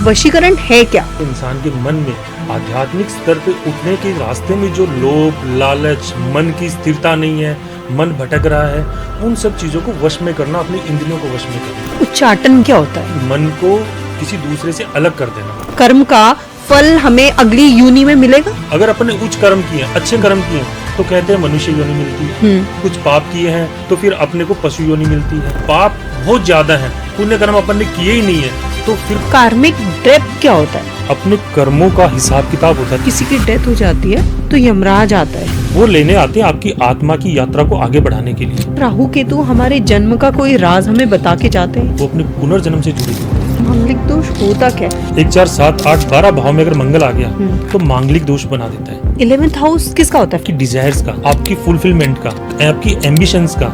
वशीकरण है क्या? इंसान के मन में आध्यात्मिक स्तर पे उठने के रास्ते में जो लोभ, लालच, मन की स्थिरता नहीं है, मन भटक रहा है, उन सब चीजों को वश में करना, अपनी इंद्रियों को वश में करना। उच्चाटन क्या होता है? मन को किसी दूसरे से अलग कर देना। कर्म का फल हमें अगली योनि में मिलेगा? अगर अपने उच्च कर्म किए, अच्छे कर्म किए, तो कहते हैं मनुष्य योनि मिलती है। कुछ पाप किए हैं तो फिर अपने को पशु योनि मिलती है। पाप बहुत ज्यादा है, पुण्य कर्म अपन ने किए ही नहीं है, तो फिर कार्मिक डेथ क्या होता है? अपने कर्मों का हिसाब किताब होता है। किसी की डेथ हो जाती है तो यमराज आता है, वो लेने आते हैं आपकी आत्मा की यात्रा को आगे बढ़ाने के लिए। राहु केतु हमारे जन्म का कोई राज हमें बता के जाते हैं। वो अपने पुनर्जन्म से जुड़े होते हैं। मांगलिक दोष होता क्या है? 1, 4, 7, 8, 12 भाव में अगर मंगल आ गया तो मांगलिक दोष बना देता है। 11th हाउस किसका होता है? आपकी डिजायर्स का, आपकी फुलफिलमेंट का, आपकी एम्बिशंस का,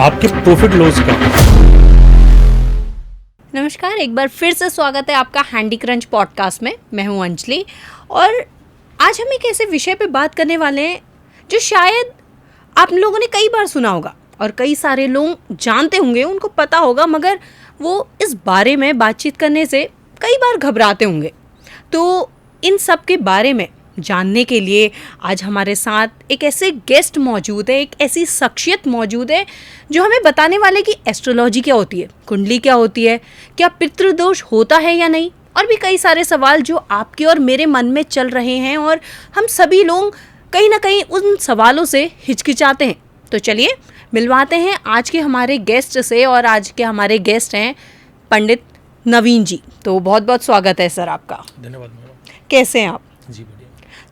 आपके प्रॉफिट लॉस का। नमस्कार, एक बार फिर से स्वागत है आपका हैंडी क्रंच पॉडकास्ट में। मैं हूं अंजलि और आज हम एक ऐसे विषय पे बात करने वाले हैं जो शायद आप लोगों ने कई बार सुना होगा और कई सारे लोग जानते होंगे, उनको पता होगा, मगर वो इस बारे में बातचीत करने से कई बार घबराते होंगे। तो इन सब के बारे में जानने के लिए आज हमारे साथ एक ऐसे गेस्ट मौजूद है, एक ऐसी शख्सियत मौजूद है जो हमें बताने वाले कि एस्ट्रोलॉजी क्या होती है, कुंडली क्या होती है, क्या पितृदोष होता है या नहीं, और भी कई सारे सवाल जो आपके और मेरे मन में चल रहे हैं और हम सभी लोग कहीं ना कहीं उन सवालों से हिचकिचाते हैं। तो चलिए मिलवाते हैं आज के हमारे गेस्ट से, और आज के हमारे गेस्ट हैं पंडित नवीन जी। तो बहुत बहुत स्वागत है सर आपका। धन्यवाद मैडम। कैसे हैं आप? जी बढ़िया।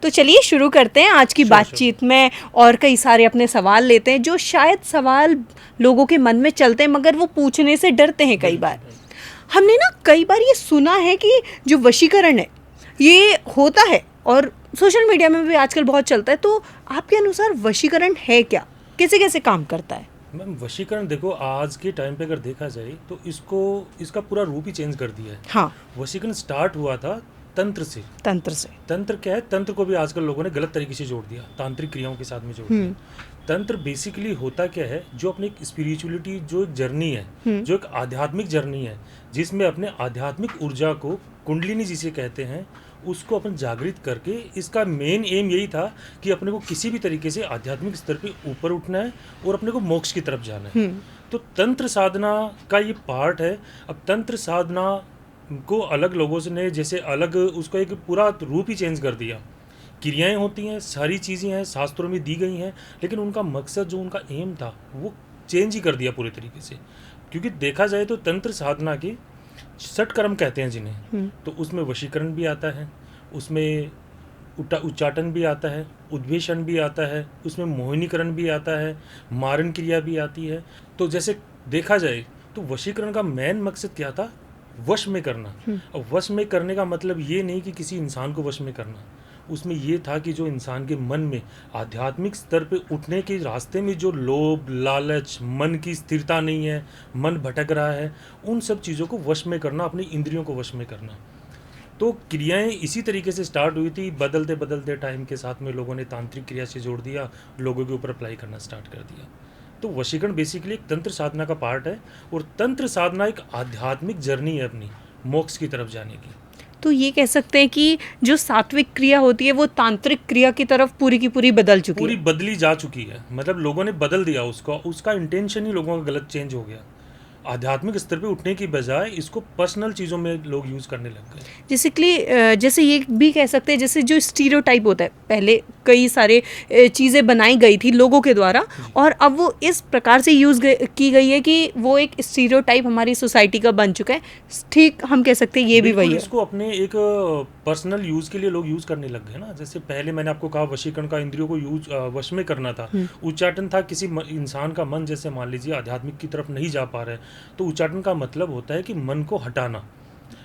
तो चलिए शुरू करते हैं आज की बातचीत में, और कई सारे अपने सवाल लेते हैं जो शायद सवाल लोगों के मन में चलते हैं मगर वो पूछने से डरते हैं। कई बार हमने ना कई बार ये सुना है कि जो वशीकरण है ये होता है, और सोशल मीडिया में भी आजकल बहुत चलता है। तो आपके अनुसार वशीकरण है क्या, कैसे कैसे काम करता है? मैम, वशीकरण देखो, आज के टाइम पे अगर देखा जाए तो इसका पूरा रूप ही चेंज कर दिया है। हाँ, वशीकरण स्टार्ट हुआ था तंत्र से। तंत्र क्या है? तंत्र को भी आजकल लोगों ने गलत तरीके से जोड़ दिया, तांत्रिक क्रियाओं के साथ में जोड़ दिया। तंत्र बेसिकली होता क्या है? जो अपनी स्पिरिचुअलिटी, जो एक जर्नी है, जो एक आध्यात्मिक जर्नी है, जिसमें अपने आध्यात्मिक ऊर्जा को, कुंडलिनी जिसे कहते हैं, उसको अपन जागृत करके, इसका मेन एम यही था कि अपने को किसी भी तरीके से आध्यात्मिक स्तर पे ऊपर उठना है और अपने को मोक्ष की तरफ जाना है। तो तंत्र साधना का ये पार्ट है। अब तंत्र साधना को अलग लोगों ने जैसे अलग उसको एक पूरा रूप ही चेंज कर दिया। क्रियाएं होती हैं, सारी चीज़ें हैं, शास्त्रों में दी गई हैं, लेकिन उनका मकसद, जो उनका एम था, वो चेंज ही कर दिया पूरे तरीके से। क्योंकि देखा जाए तो तंत्र साधना के 6 कर्म कहते हैं जिन्हें, तो उसमें वशीकरण भी आता है, उसमें उच्चाटन भी आता है, उद्वेषण भी आता है, उसमें मोहिनीकरण भी आता है, मारण क्रिया भी आती है। तो जैसे देखा जाए तो वशीकरण का मेन मकसद क्या था? वश में करना। और वश में करने का मतलब ये नहीं कि किसी इंसान को वश में करना, उसमें ये था कि जो इंसान के मन में आध्यात्मिक स्तर पे उठने के रास्ते में जो लोभ, लालच, मन की स्थिरता नहीं है, मन भटक रहा है, उन सब चीज़ों को वश में करना, अपनी इंद्रियों को वश में करना। तो क्रियाएं इसी तरीके से स्टार्ट हुई थी। बदलते बदलते टाइम के साथ में लोगों ने तांत्रिक क्रिया से जोड़ दिया, लोगों के ऊपर अप्लाई करना स्टार्ट कर दिया। तो वशीकरण बेसिकली एक तंत्र साधना का पार्ट है, और तंत्र साधना एक आध्यात्मिक जर्नी है अपनी मोक्ष की तरफ जाने की। तो ये कह सकते हैं कि जो सात्विक क्रिया होती है वो तांत्रिक क्रिया की तरफ पूरी की पूरी बदल चुकी है। पूरी बदली जा चुकी है, मतलब लोगों ने बदल दिया उसको, उसका इंटेंशन ही लोगों का गलत चेंज हो गया। आध्यात्मिक स्तर पे उठने की बजाय इसको पर्सनल चीज़ों में लोग यूज़ करने लग गए। जैसे ये भी कह सकते हैं, जैसे जो स्टीरियोटाइप होता है, पहले कई सारे चीज़ें बनाई गई थी लोगों के द्वारा, और अब वो इस प्रकार से यूज़ की गई है कि वो एक स्टीरियोटाइप हमारी सोसाइटी का बन चुका है। ठीक, हम कह सकते हैं ये भी वही है। इसको अपने एक पर्सनल यूज़ के लिए लोग यूज़ करने लग गए ना। जैसे पहले मैंने आपको कहा वशीकरण का इंद्रियों को वश में करना था। उच्चाटन था किसी इंसान का मन, जैसे मान लीजिए आध्यात्मिक की तरफ नहीं जा पा रहे, तो उच्चाटन का मतलब होता है कि मन को हटाना।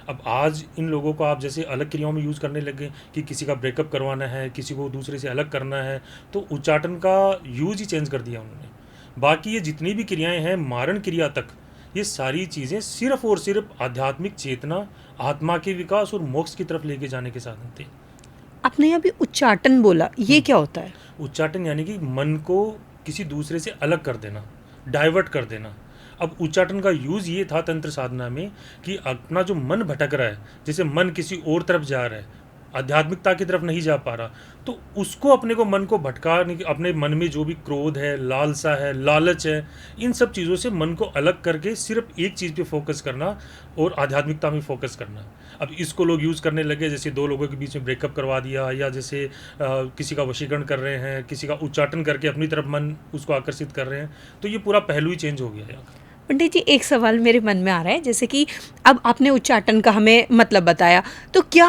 अब आज इन लोगों को आप जैसे अलग क्रियाओं में यूज़ करने लगे कि किसी का ब्रेकअप करवाना है, किसी को दूसरे से अलग करना है, तो उच्चाटन का यूज ही चेंज कर दिया उन्होंने। बाकी ये जितनी भी क्रियाएं हैं, मारण क्रिया तक, ये सारी चीज़ें सिर्फ और सिर्फ आध्यात्मिक चेतना, आत्मा के विकास और मोक्ष की तरफ लेके जाने के साधन थे। आपने अभी उच्चाटन बोला, ये क्या होता है? उच्चाटन यानी कि मन को किसी दूसरे से अलग कर देना, डाइवर्ट कर देना। अब उच्चाटन का यूज़ ये था तंत्र साधना में कि अपना जो मन भटक रहा है, जैसे मन किसी और तरफ जा रहा है, आध्यात्मिकता की तरफ नहीं जा पा रहा, तो उसको अपने को मन को भटकाने की, अपने मन में जो भी क्रोध है, लालसा है, लालच है, इन सब चीज़ों से मन को अलग करके सिर्फ एक चीज़ पे फोकस करना और आध्यात्मिकता में फोकस करना। अब इसको लोग यूज़ करने लगे, जैसे दो लोगों के बीच में ब्रेकअप करवा दिया, या जैसे किसी का वशीकरण कर रहे हैं, किसी का उच्चाटन करके अपनी तरफ मन उसको आकर्षित कर रहे हैं, तो ये पूरा पहलू ही चेंज हो गया है। पंडित जी, एक सवाल मेरे मन में आ रहा है, जैसे कि अब आपने उच्चाटन का हमें मतलब बताया, तो क्या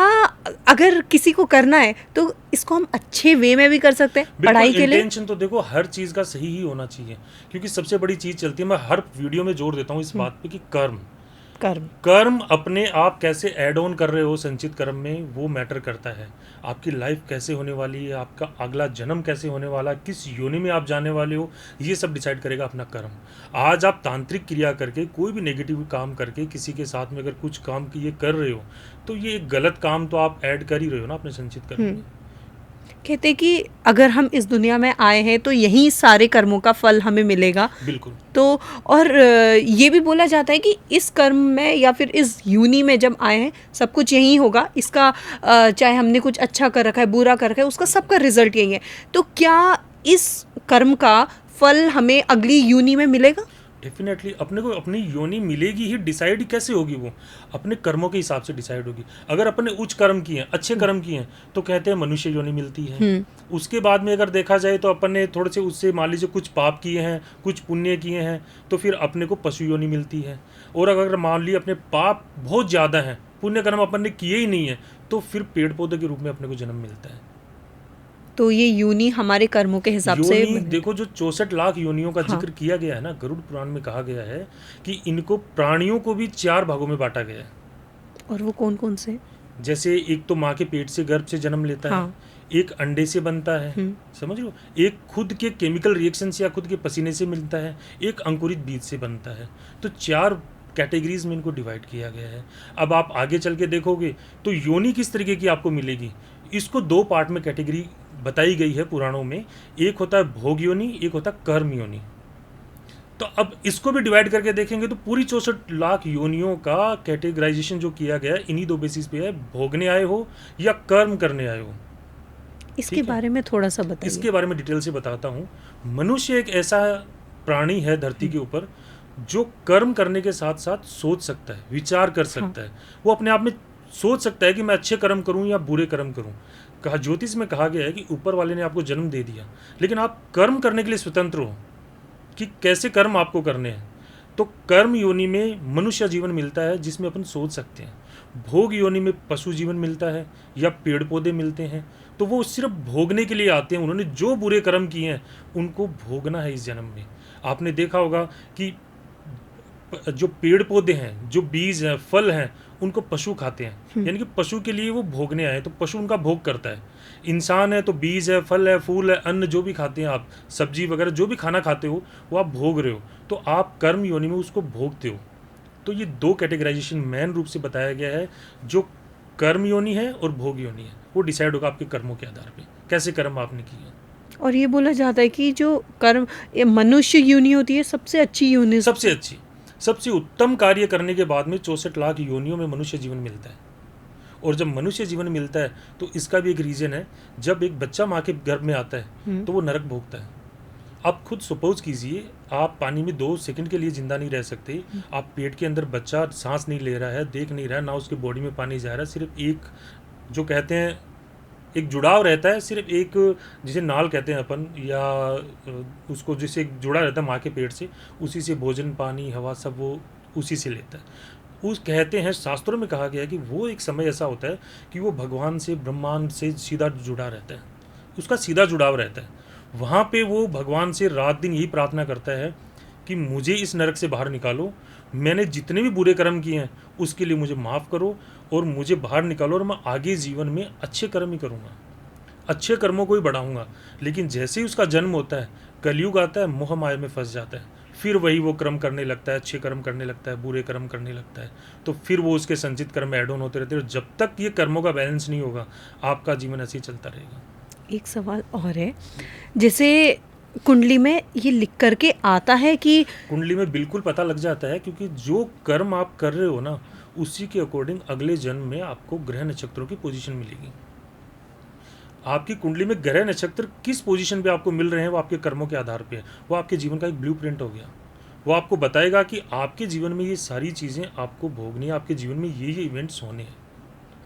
अगर किसी को करना है तो इसको हम अच्छे वे में भी कर सकते हैं पढ़ाई के लिए? इंटेंशन तो देखो हर चीज़ का सही ही होना चाहिए, क्योंकि सबसे बड़ी चीज़ चलती है, मैं हर वीडियो में जोर देता हूँ इस बात पे कि कर्म अपने आप कैसे ऐड ऑन कर रहे हो संचित कर्म में, वो मैटर करता है। आपकी लाइफ कैसे होने वाली है, आपका अगला जन्म कैसे होने वाला है, किस योनि में आप जाने वाले हो, ये सब डिसाइड करेगा अपना कर्म। आज आप तांत्रिक क्रिया करके, कोई भी नेगेटिव काम करके किसी के साथ में अगर कुछ काम ये कर रहे हो, तो ये एक गलत काम तो आप ऐड कर ही रहे हो ना अपने संचित कर्म में। कहते कि अगर हम इस दुनिया में आए हैं तो यही सारे कर्मों का फल हमें मिलेगा। बिल्कुल। तो और ये भी बोला जाता है कि इस कर्म में या फिर इस यूनि में जब आए हैं सब कुछ यही होगा, इसका चाहे हमने कुछ अच्छा कर रखा है, बुरा कर रखा है, उसका सबका रिजल्ट यही है। तो क्या इस कर्म का फल हमें अगली यूनि में मिलेगा? डेफिनेटली अपने को अपनी योनि मिलेगी ही। डिसाइड कैसे होगी? वो अपने कर्मों के हिसाब से डिसाइड होगी। अगर अपने उच्च कर्म किए हैं, अच्छे कर्म किए हैं, तो कहते हैं मनुष्य योनि मिलती है। उसके बाद में अगर देखा जाए तो अपन ने थोड़े से उससे मान लीजिए कुछ पाप किए हैं, कुछ पुण्य किए हैं, तो फिर अपने को पशु योनि मिलती है। और अगर मान ली अपने पाप बहुत ज़्यादा हैं, पुण्य कर्म अपन ने किए ही नहीं है, तो फिर पेड़ पौधे के रूप में अपने को जन्म मिलता है। तो ये योनि हमारे कर्मों के हिसाब से देखो, जो 64 लाख योनियों का जिक्र किया गया है ना, गरुड़ पुराण में कहा गया है कि इनको प्राणियों को भी 4 भागों में बांटा गया है। और वो कौन कौन से? जैसे एक तो माँ के पेट से, गर्भ से जन्म लेता है, एक अंडे से बनता है, समझ लो, एक खुद के केमिकल रिएक्शन से या खुद के पसीने से मिलता है, एक अंकुरित बीज से बनता है। तो 4 कैटेगरीज में इनको डिवाइड किया गया है। अब आप आगे चल के देखोगे तो योनि किस तरीके की आपको मिलेगी, इसको 2 पार्ट में कैटेगरी बताई गई है पुराणों में। एक होता है भोग योनि, एक होता है कर्म योनि। तो अब इसको भी डिवाइड करके देखेंगे तो पूरी 64 लाख योनियों का कैटेगराइजेशन जो किया गया है इन्हीं 2 बेसिस पे है, भोगने आए हो या कर्म करने आए हो। इसके बारे में थोड़ा सा बताइए। इसके बारे में डिटेल से बताता हूँ। मनुष्य एक ऐसा प्राणी है धरती के ऊपर जो कर्म करने के साथ साथ सोच सकता है, विचार कर सकता है। वो अपने आप में सोच सकता है कि मैं अच्छे कर्म करूं या बुरे कर्म करूं। कहा, ज्योतिष में कहा गया है कि ऊपर वाले ने आपको जन्म दे दिया, लेकिन आप कर्म करने के लिए स्वतंत्र हो कि कैसे कर्म आपको करने हैं। तो कर्म योनि में मनुष्य जीवन मिलता है जिसमें अपन सोच सकते हैं। भोग योनि में पशु जीवन मिलता है या पेड़ पौधे मिलते हैं। तो वो सिर्फ भोगने के लिए आते हैं। उन्होंने जो बुरे कर्म किए हैं उनको भोगना है इस जन्म में। आपने देखा होगा कि जो पेड़ पौधे हैं, जो बीज हैं, फल हैं, उनको पशु खाते हैं, यानी कि पशु के लिए वो भोगने आए, तो पशु उनका भोग करता है। इंसान है तो बीज है, फल है, फूल है, अन्न जो भी खाते हैं आप, सब्जी वगैरह जो भी खाना खाते हो वो आप भोग रहे हो, तो आप कर्म योनि में उसको भोगते हो। तो ये 2 कैटेगराइजेशन मेन रूप से बताया गया है। जो कर्म योनि है और भोग योनि है वो डिसाइड होगा आपके कर्मों के आधार पर, कैसे कर्म आपने किए। और ये बोला जाता है कि जो कर्म मनुष्य योनि होती है सबसे अच्छी योनि, सबसे अच्छी, सबसे उत्तम कार्य करने के बाद में 64 लाख योनियों में मनुष्य जीवन मिलता है। और जब मनुष्य जीवन मिलता है तो इसका भी एक रीज़न है। जब एक बच्चा माँ के गर्भ में आता है तो वो नरक भोगता है। आप खुद सपोज कीजिए, आप पानी में 2 सेकंड के लिए जिंदा नहीं रह सकते। आप पेट के अंदर बच्चा सांस नहीं ले रहा है, देख नहीं रहा है, ना उसके बॉडी में पानी जा रहा है, सिर्फ एक जो कहते हैं एक जुड़ाव रहता है, सिर्फ एक जिसे नाल कहते हैं अपन, या उसको जिसे जुड़ा रहता है माँ के पेट से, उसी से भोजन, पानी, हवा सब वो उसी से लेता है। उस कहते हैं, शास्त्रों में कहा गया है कि वो एक समय ऐसा होता है कि वो भगवान से, ब्रह्मांड से सीधा जुड़ा रहता है, उसका सीधा जुड़ाव रहता है। वहाँ पे वो भगवान से रात दिन यही प्रार्थना करता है कि मुझे इस नरक से बाहर निकालो, मैंने जितने भी बुरे कर्म किए हैं उसके लिए मुझे माफ़ करो और मुझे बाहर निकालो, और मैं आगे जीवन में अच्छे कर्म ही करूँगा, अच्छे कर्मों को ही बढ़ाऊँगा। लेकिन जैसे ही उसका जन्म होता है, कलयुग आता है, मोह माया में फंस जाता है, फिर वही वो कर्म करने लगता है, अच्छे कर्म करने लगता है, बुरे कर्म करने लगता है। तो फिर वो उसके संचित कर्म ऐड ऑन होते रहते हैं। जब तक ये कर्मों का बैलेंस नहीं होगा आपका जीवन ऐसे ही चलता रहेगा। एक सवाल और है, जैसे कुंडली में ये लिख करके आता है कि कुंडली में बिल्कुल पता लग जाता है, क्योंकि जो कर्म आप कर रहे हो ना, उसी के अकॉर्डिंग अगले जन्म में आपको ग्रह नक्षत्रों की पोजीशन मिलेगी। आपकी कुंडली में ग्रह नक्षत्र किस पोजीशन पे आपको मिल रहे हैं वो आपके कर्मों के आधार पे है। वो आपके जीवन का एक ब्लूप्रिंट हो गया। वो आपको बताएगा कि आपके जीवन में ये सारी चीज़ें आपको भोगनी है, आपके जीवन में ये इवेंट्स होने हैं।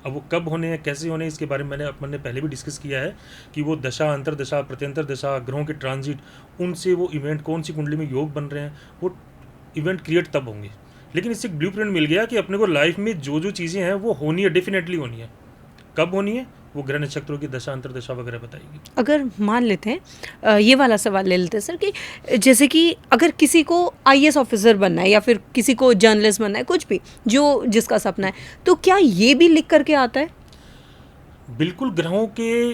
अब वो कब होने हैं, कैसे होने हैं, इसके बारे में अपन ने पहले भी डिस्कस किया है कि वो दशा, अंतरदशा, प्रत्यंतर दशा, ग्रहों के ट्रांजिट, उनसे वो इवेंट कौन सी कुंडली में योग बन रहे हैं, वो इवेंट क्रिएट तब होंगे। लेकिन इससे एक ब्लूप्रिंट मिल गया कि अपने को लाइफ में जो जो चीज़ें हैं वो होनी है, डेफिनेटली होनी है। कब होनी है वो ग्रह नक्षत्रों की दशा, अंतरदशा वगैरह बताएगी। अगर मान लेते हैं, ये वाला सवाल ले लेते हैं सर, कि जैसे कि अगर किसी को आईएएस ऑफिसर बनना है या फिर किसी को जर्नलिस्ट बनना है, कुछ भी जो जिसका सपना है, तो क्या ये भी लिख करके आता है? बिल्कुल, ग्रहों के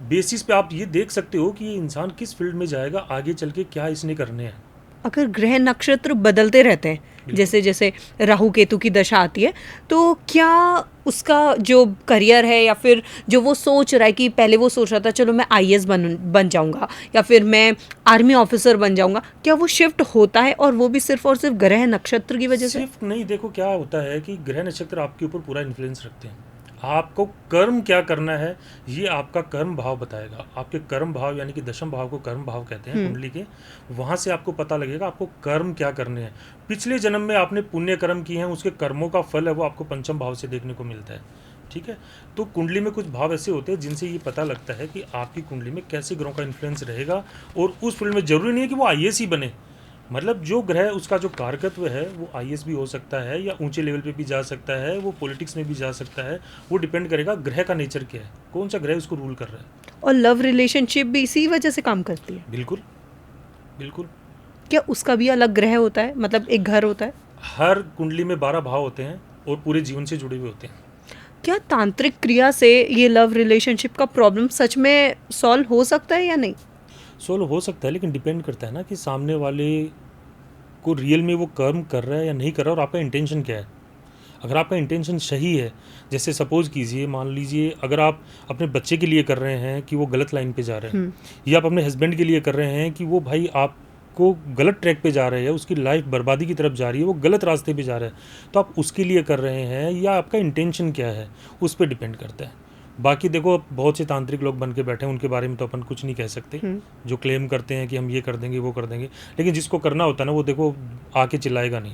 बेसिस पे आप ये देख सकते हो कि ये इंसान किस फील्ड में जाएगा, आगे चल के क्या इसने करने हैं। अगर ग्रह नक्षत्र बदलते रहते हैं, जैसे जैसे राहु केतु की दशा आती है, तो क्या उसका जो करियर है या फिर जो वो सोच रहा है कि पहले वो सोच रहा था चलो मैं आईएएस बन जाऊंगा या फिर मैं आर्मी ऑफिसर बन जाऊंगा, क्या वो शिफ्ट होता है? और वो भी सिर्फ और सिर्फ ग्रह नक्षत्र की वजह से? शिफ्ट नहीं, देखो क्या होता है कि ग्रह नक्षत्र आपके ऊपर पूरा इन्फ्लुएंस रखते हैं। आपको कर्म क्या करना है ये आपका कर्म भाव बताएगा। आपके कर्म भाव यानी कि दशम भाव को कर्म भाव कहते हैं कुंडली के, वहाँ से आपको पता लगेगा आपको कर्म क्या करने हैं। पिछले जन्म में आपने पुण्य कर्म किए हैं, उसके कर्मों का फल है वो आपको पंचम भाव से देखने को मिलता है। ठीक है, तो कुंडली में कुछ भाव ऐसे होते हैं जिनसे ये पता लगता है कि आपकी कुंडली में कैसे ग्रहों का इन्फ्लुएंस रहेगा। और उस फील्ड में जरूरी नहीं है कि वो आईएएस ही बने, मतलब जो ग्रह उसका जो कारकत्व है वो आईएएस भी हो सकता है या ऊंचे लेवल पे भी जा सकता है, वो पॉलिटिक्स में भी जा सकता है। वो डिपेंड करेगा ग्रह का नेचर क्या है, कौन सा ग्रह उसको रूल कर रहा है। और लव रिलेशनशिप भी इसी वजह से काम करती है? बिल्कुल बिल्कुल। क्या उसका भी अलग ग्रह होता है, मतलब एक घर होता है? हर कुंडली में 12 भाव होते हैं और पूरे जीवन से जुड़े हुए होते हैं। क्या तांत्रिक क्रिया से ये लव रिलेशनशिप का प्रॉब्लम सच में सॉल्व हो सकता है या नहीं? सोल्व हो सकता है, लेकिन डिपेंड करता है ना कि सामने वाले को रियल में वो कर्म कर रहा है या नहीं कर रहा है, और आपका इंटेंशन क्या है। अगर आपका इंटेंशन सही है, जैसे सपोज कीजिए, मान लीजिए अगर आप अपने बच्चे के लिए कर रहे हैं कि वो गलत लाइन पे जा रहे हैं, या आप अपने हस्बैंड के लिए कर रहे हैं कि वो भाई आपको गलत ट्रैक पे जा रहे हैं, उसकी लाइफ बर्बादी की तरफ जा रही है, वो गलत रास्ते पे जा रहा है, तो आप उसके लिए कर रहे हैं या आपका इंटेंशन क्या है, उस पर डिपेंड करता है। बाकी देखो, बहुत से तांत्रिक लोग बन के बैठे हैं, उनके बारे में तो अपन कुछ नहीं कह सकते, जो क्लेम करते हैं कि हम ये कर देंगे वो कर देंगे, लेकिन जिसको करना होता है ना वो देखो आके चिल्लाएगा नहीं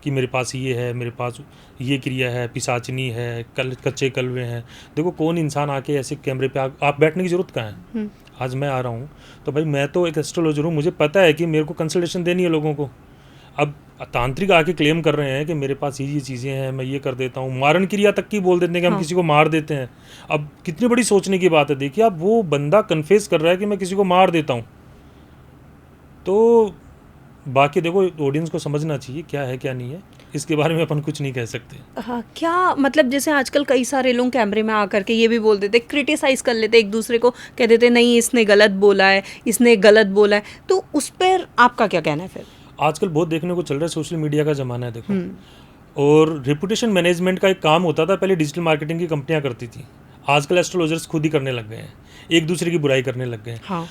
कि मेरे पास ये है, मेरे पास ये क्रिया है, पिशाचनी है, कच्चे कलवे हैं। देखो कौन इंसान आके ऐसे कैमरे पे आप बैठने की जरूरत कहाँ है। आज मैं आ रहा हूँ तो भाई मैं तो एक एस्ट्रोलॉजर हूँ, मुझे पता है कि मेरे को कंसल्टेशन देनी है लोगों को। अब तांत्रिक आके क्लेम कर रहे हैं कि मेरे पास ये चीज़ें हैं, मैं ये कर देता हूँ, मारण क्रिया तक की बोल देते हैं कि हम किसी को मार देते हैं। अब कितनी बड़ी सोचने की बात है। देखिए अब वो बंदा कन्फेस कर रहा है कि मैं किसी को मार देता हूँ, तो बाकी देखो ऑडियंस को समझना चाहिए क्या है क्या नहीं है, इसके बारे में अपन कुछ नहीं कह सकते। हाँ, क्या मतलब जैसे आजकल कई सारे लोग कैमरे में आकर के ये भी बोल देते, क्रिटिसाइज कर लेते एक दूसरे को, कह देते नहीं इसने गलत बोला है, इसने गलत बोला है, तो उस पर आपका क्या कहना है? फिर आजकल बहुत देखने को चल रहा है, सोशल मीडिया का ज़माना है देखो, और रेपुटेशन मैनेजमेंट का एक काम होता था पहले, डिजिटल मार्केटिंग की कंपनियां करती थी, आजकल एस्ट्रोलॉजर्स खुद ही करने लग गए हैं, एक दूसरे की बुराई करने लग गए हैं। हाँ।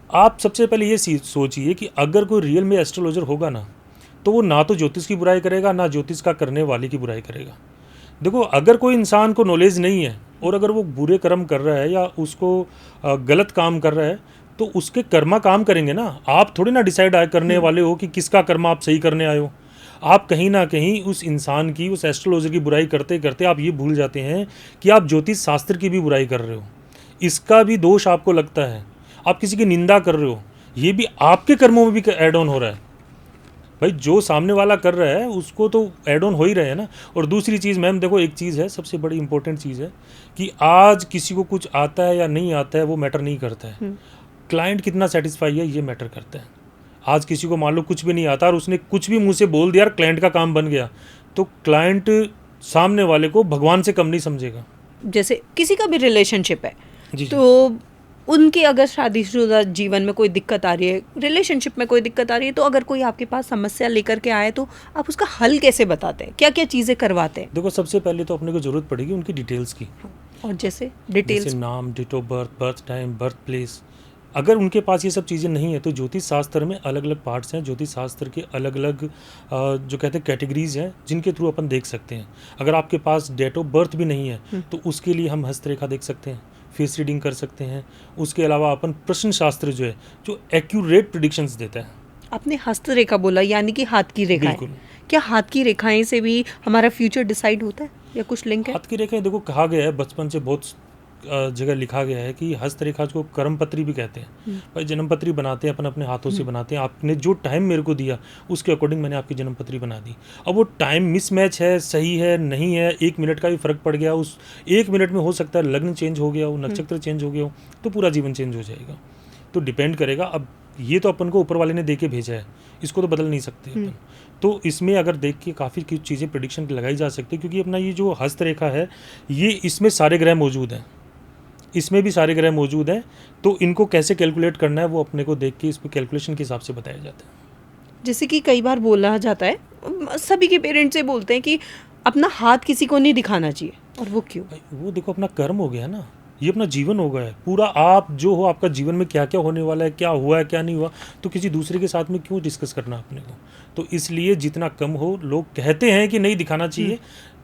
आप सबसे पहले ये सोचिए कि अगर कोई रियल में एस्ट्रोलॉजर होगा ना, तो वो ना तो ज्योतिष की बुराई करेगा ना ज्योतिष का करने वाले की बुराई करेगा। देखो अगर कोई इंसान को नॉलेज नहीं है और अगर वो बुरे कर्म कर रहा है या उसको गलत काम कर रहा है, तो उसके कर्मा काम करेंगे ना। आप थोड़ी ना डिसाइड करने वाले हो कि किसका कर्मा आप सही करने आए हो। आप कहीं ना कहीं उस इंसान की, उस एस्ट्रोलॉजर की बुराई करते करते आप ये भूल जाते हैं कि आप ज्योतिष शास्त्र की भी बुराई कर रहे हो, इसका भी दोष आपको लगता है, आप किसी की निंदा कर रहे हो, ये भी आपके कर्मों में भी ऐड ऑन हो रहा है। भाई जो सामने वाला कर रहा है उसको तो ऐड ऑन हो ही रहे हैं ना। और दूसरी चीज़ मैम देखो, एक चीज़ है सबसे बड़ी इंपॉर्टेंट चीज़ है कि आज किसी को कुछ आता है या नहीं आता है वो मैटर नहीं करता है, क्लाइंट कितना सेटिस्फाई है ये मैटर करता है। आज किसी को मान लो कुछ भी नहीं आता और उसने कुछ भी मुंह से बोल दिया और क्लाइंट का काम बन गया, तो क्लाइंट सामने वाले को भगवान से कम नहीं समझेगा। जैसे किसी का भी रिलेशनशिप है जी, तो उनकी अगर शादीशुदा जीवन में कोई दिक्कत आ रही है, रिलेशनशिप में कोई दिक्कत आ रही है, तो अगर कोई आपके पास समस्या लेकर के आए तो आप उसका हल कैसे बताते हैं, क्या क्या चीज़ें करवाते हैं? देखो सबसे पहले तो अपने को जरूरत पड़ेगी उनकी डिटेल्स की। और जैसे डिटेल्स, जैसे नाम, date of birth, birth time, birth place, अगर उनके पास ये सब चीज़ें नहीं है तो ज्योतिष शास्त्र में अलग अलग पार्ट्स हैं, ज्योतिष शास्त्र के अलग अलग जो कहते हैं कैटेगरीज हैं जिनके थ्रू अपन देख सकते हैं। अगर आपके पास डेट ऑफ बर्थ भी नहीं है तो उसके लिए हम हस्तरेखा देख सकते हैं, फेस रीडिंग कर सकते हैं। उसके अलावा अपन प्रश्न शास्त्र जो है जो एक्यूरेट प्रिडिक्शंस देता है। आपने हस्तरेखा बोला, यानी कि हाथ की रेखाएं। बिल्कुल। क्या हाथ की रेखाएं से भी हमारा फ्यूचर डिसाइड होता है या कुछ लिंक है? हाथ की रेखाएं देखो, कहा गया है बचपन से बहुत जगह लिखा गया है कि हस्तरेखा को कर्म पत्री भी कहते हैं। भाई जन्म पत्री बनाते हैं अपन अपने हाथों से बनाते हैं। आपने जो टाइम मेरे को दिया उसके अकॉर्डिंग मैंने आपकी जन्म पत्री बना दी। अब वो टाइम मिसमैच है, सही है, नहीं है, 1 मिनट का भी फर्क पड़ गया, उस 1 मिनट में हो सकता है लग्न चेंज हो गया हो, नक्षत्र चेंज हो गया हो, तो पूरा जीवन चेंज हो जाएगा। तो डिपेंड करेगा। अब ये तो अपन को ऊपर वाले ने दे के भेजा है, इसको तो बदल नहीं सकते अपन। तो इसमें अगर देख के काफ़ी कुछ चीज़ें प्रेडिक्शन लगाई जा सकती है, क्योंकि अपना ये जो हस्तरेखा है ये इसमें सारे ग्रह मौजूद हैं, इसमें भी सारे ग्रह मौजूद हैं। तो इनको कैसे कैलकुलेट करना है वो अपने को देख के इस पर कैलकुलेशन के हिसाब से बताया जाता है। जैसे कि कई बार बोला जाता है, सभी के पेरेंट्स से बोलते हैं कि अपना हाथ किसी को नहीं दिखाना चाहिए, और वो क्यों? वो देखो अपना कर्म हो गया ना, ये अपना जीवन हो गया है पूरा। आप जो हो, आपका जीवन में क्या क्या होने वाला है, क्या हुआ है क्या नहीं हुआ, तो किसी दूसरे के साथ में क्यों डिस्कस करना अपने को। तो इसलिए जितना कम हो, लोग कहते हैं कि नहीं दिखाना चाहिए।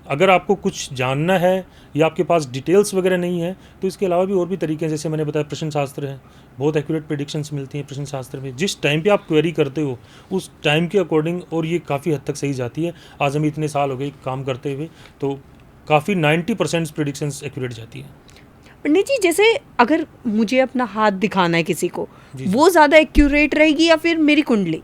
अगर आपको कुछ जानना है या आपके पास डिटेल्स वगैरह नहीं है तो इसके अलावा भी और भी तरीके हैं। जैसे मैंने बताया प्रश्न शास्त्र है, बहुत एक्यूरेट प्रेडिक्शंस मिलती हैं प्रश्न शास्त्र में। जिस टाइम पे आप क्वेरी करते हो उस टाइम के अकॉर्डिंग, और ये काफ़ी हद तक सही जाती है। आज हमें इतने साल हो गए काम करते हुए, तो काफ़ी 90% प्रेडिक्शंस एक्यूरेट जाती है। पंडित जी, जैसे अगर मुझे अपना हाथ दिखाना है किसी को, वो ज़्यादा एक्यूरेट रहेगी या फिर मेरी कुंडली?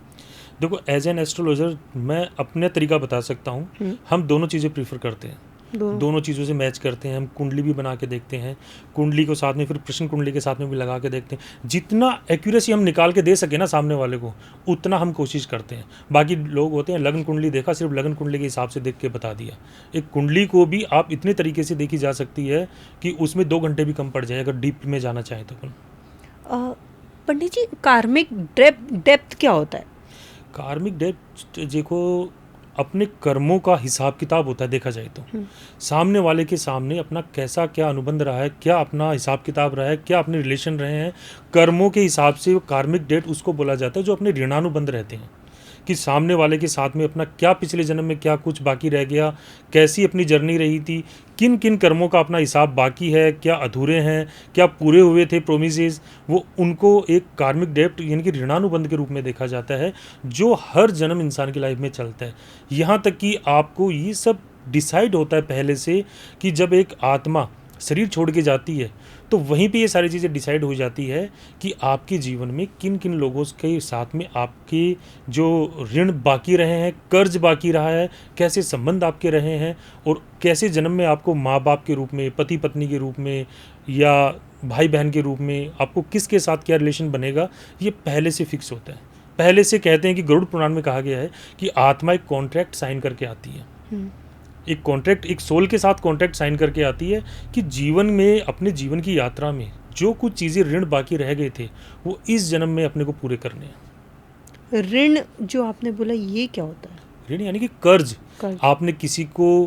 देखो, एज एन एस्ट्रोलॉजर मैं अपने तरीका बता सकता हूँ। हम दोनों चीज़ें प्रीफर करते हैं, दोनों चीज़ों से मैच करते हैं। हम कुंडली भी बना के देखते हैं, कुंडली को साथ में फिर प्रश्न कुंडली के साथ में भी लगा के देखते हैं। जितना एक्यूरेसी हम निकाल के दे सके ना सामने वाले को, उतना हम कोशिश करते हैं। बाकी लोग होते हैं लग्न कुंडली देखा, सिर्फ लग्न कुंडली के हिसाब से देख के बता दिया। एक कुंडली को भी आप इतने तरीके से देखी जा सकती है कि उसमें 2 घंटे भी कम पड़ जाए अगर डीप में जाना चाहें तो। पंडित जी, कार्मिक डेप्थ क्या होता है? कार्मिक डेप्थ देखो, अपने कर्मों का हिसाब किताब होता है देखा जाए तो। सामने वाले के सामने अपना कैसा क्या अनुबंध रहा है, क्या अपना हिसाब किताब रहा है, क्या अपने रिलेशन रहे हैं, कर्मों के हिसाब से वो कार्मिक डेट उसको बोला जाता है जो अपने ऋणानुबंध रहते हैं। कि सामने वाले के साथ में अपना क्या पिछले जन्म में क्या कुछ बाकी रह गया, कैसी अपनी जर्नी रही थी, किन किन कर्मों का अपना हिसाब बाकी है, क्या अधूरे हैं, क्या पूरे हुए थे प्रोमिसेस, वो उनको एक कार्मिक डेप्ट यानी कि ऋणानुबंध के रूप में देखा जाता है, जो हर जन्म इंसान की लाइफ में चलता है। यहाँ तक कि आपको ये सब डिसाइड होता है पहले से कि जब एक आत्मा शरीर छोड़ के जाती है तो वहीं पे ये सारी चीज़ें डिसाइड हो जाती है कि आपके जीवन में किन किन लोगों के साथ में आपके जो ऋण बाकी रहे हैं, कर्ज बाकी रहा है, कैसे संबंध आपके रहे हैं, और कैसे जन्म में आपको माँ बाप के रूप में, पति पत्नी के रूप में या भाई बहन के रूप में आपको किसके साथ क्या रिलेशन बनेगा, ये पहले से फिक्स होता है। पहले से कहते हैं कि गरुड़ पुराण में कहा गया है कि आत्मा एक कॉन्ट्रैक्ट साइन करके आती है, एक कॉन्ट्रैक्ट, एक सोल के साथ कॉन्ट्रैक्ट साइन करके आती है कि जीवन में, अपने जीवन की यात्रा में जो कुछ चीज़ें ऋण बाकी रह गए थे वो इस जन्म में अपने को पूरे करने हैं। ऋण जो आपने बोला, ये क्या होता है? ऋण यानी कि कर्ज। आपने किसी को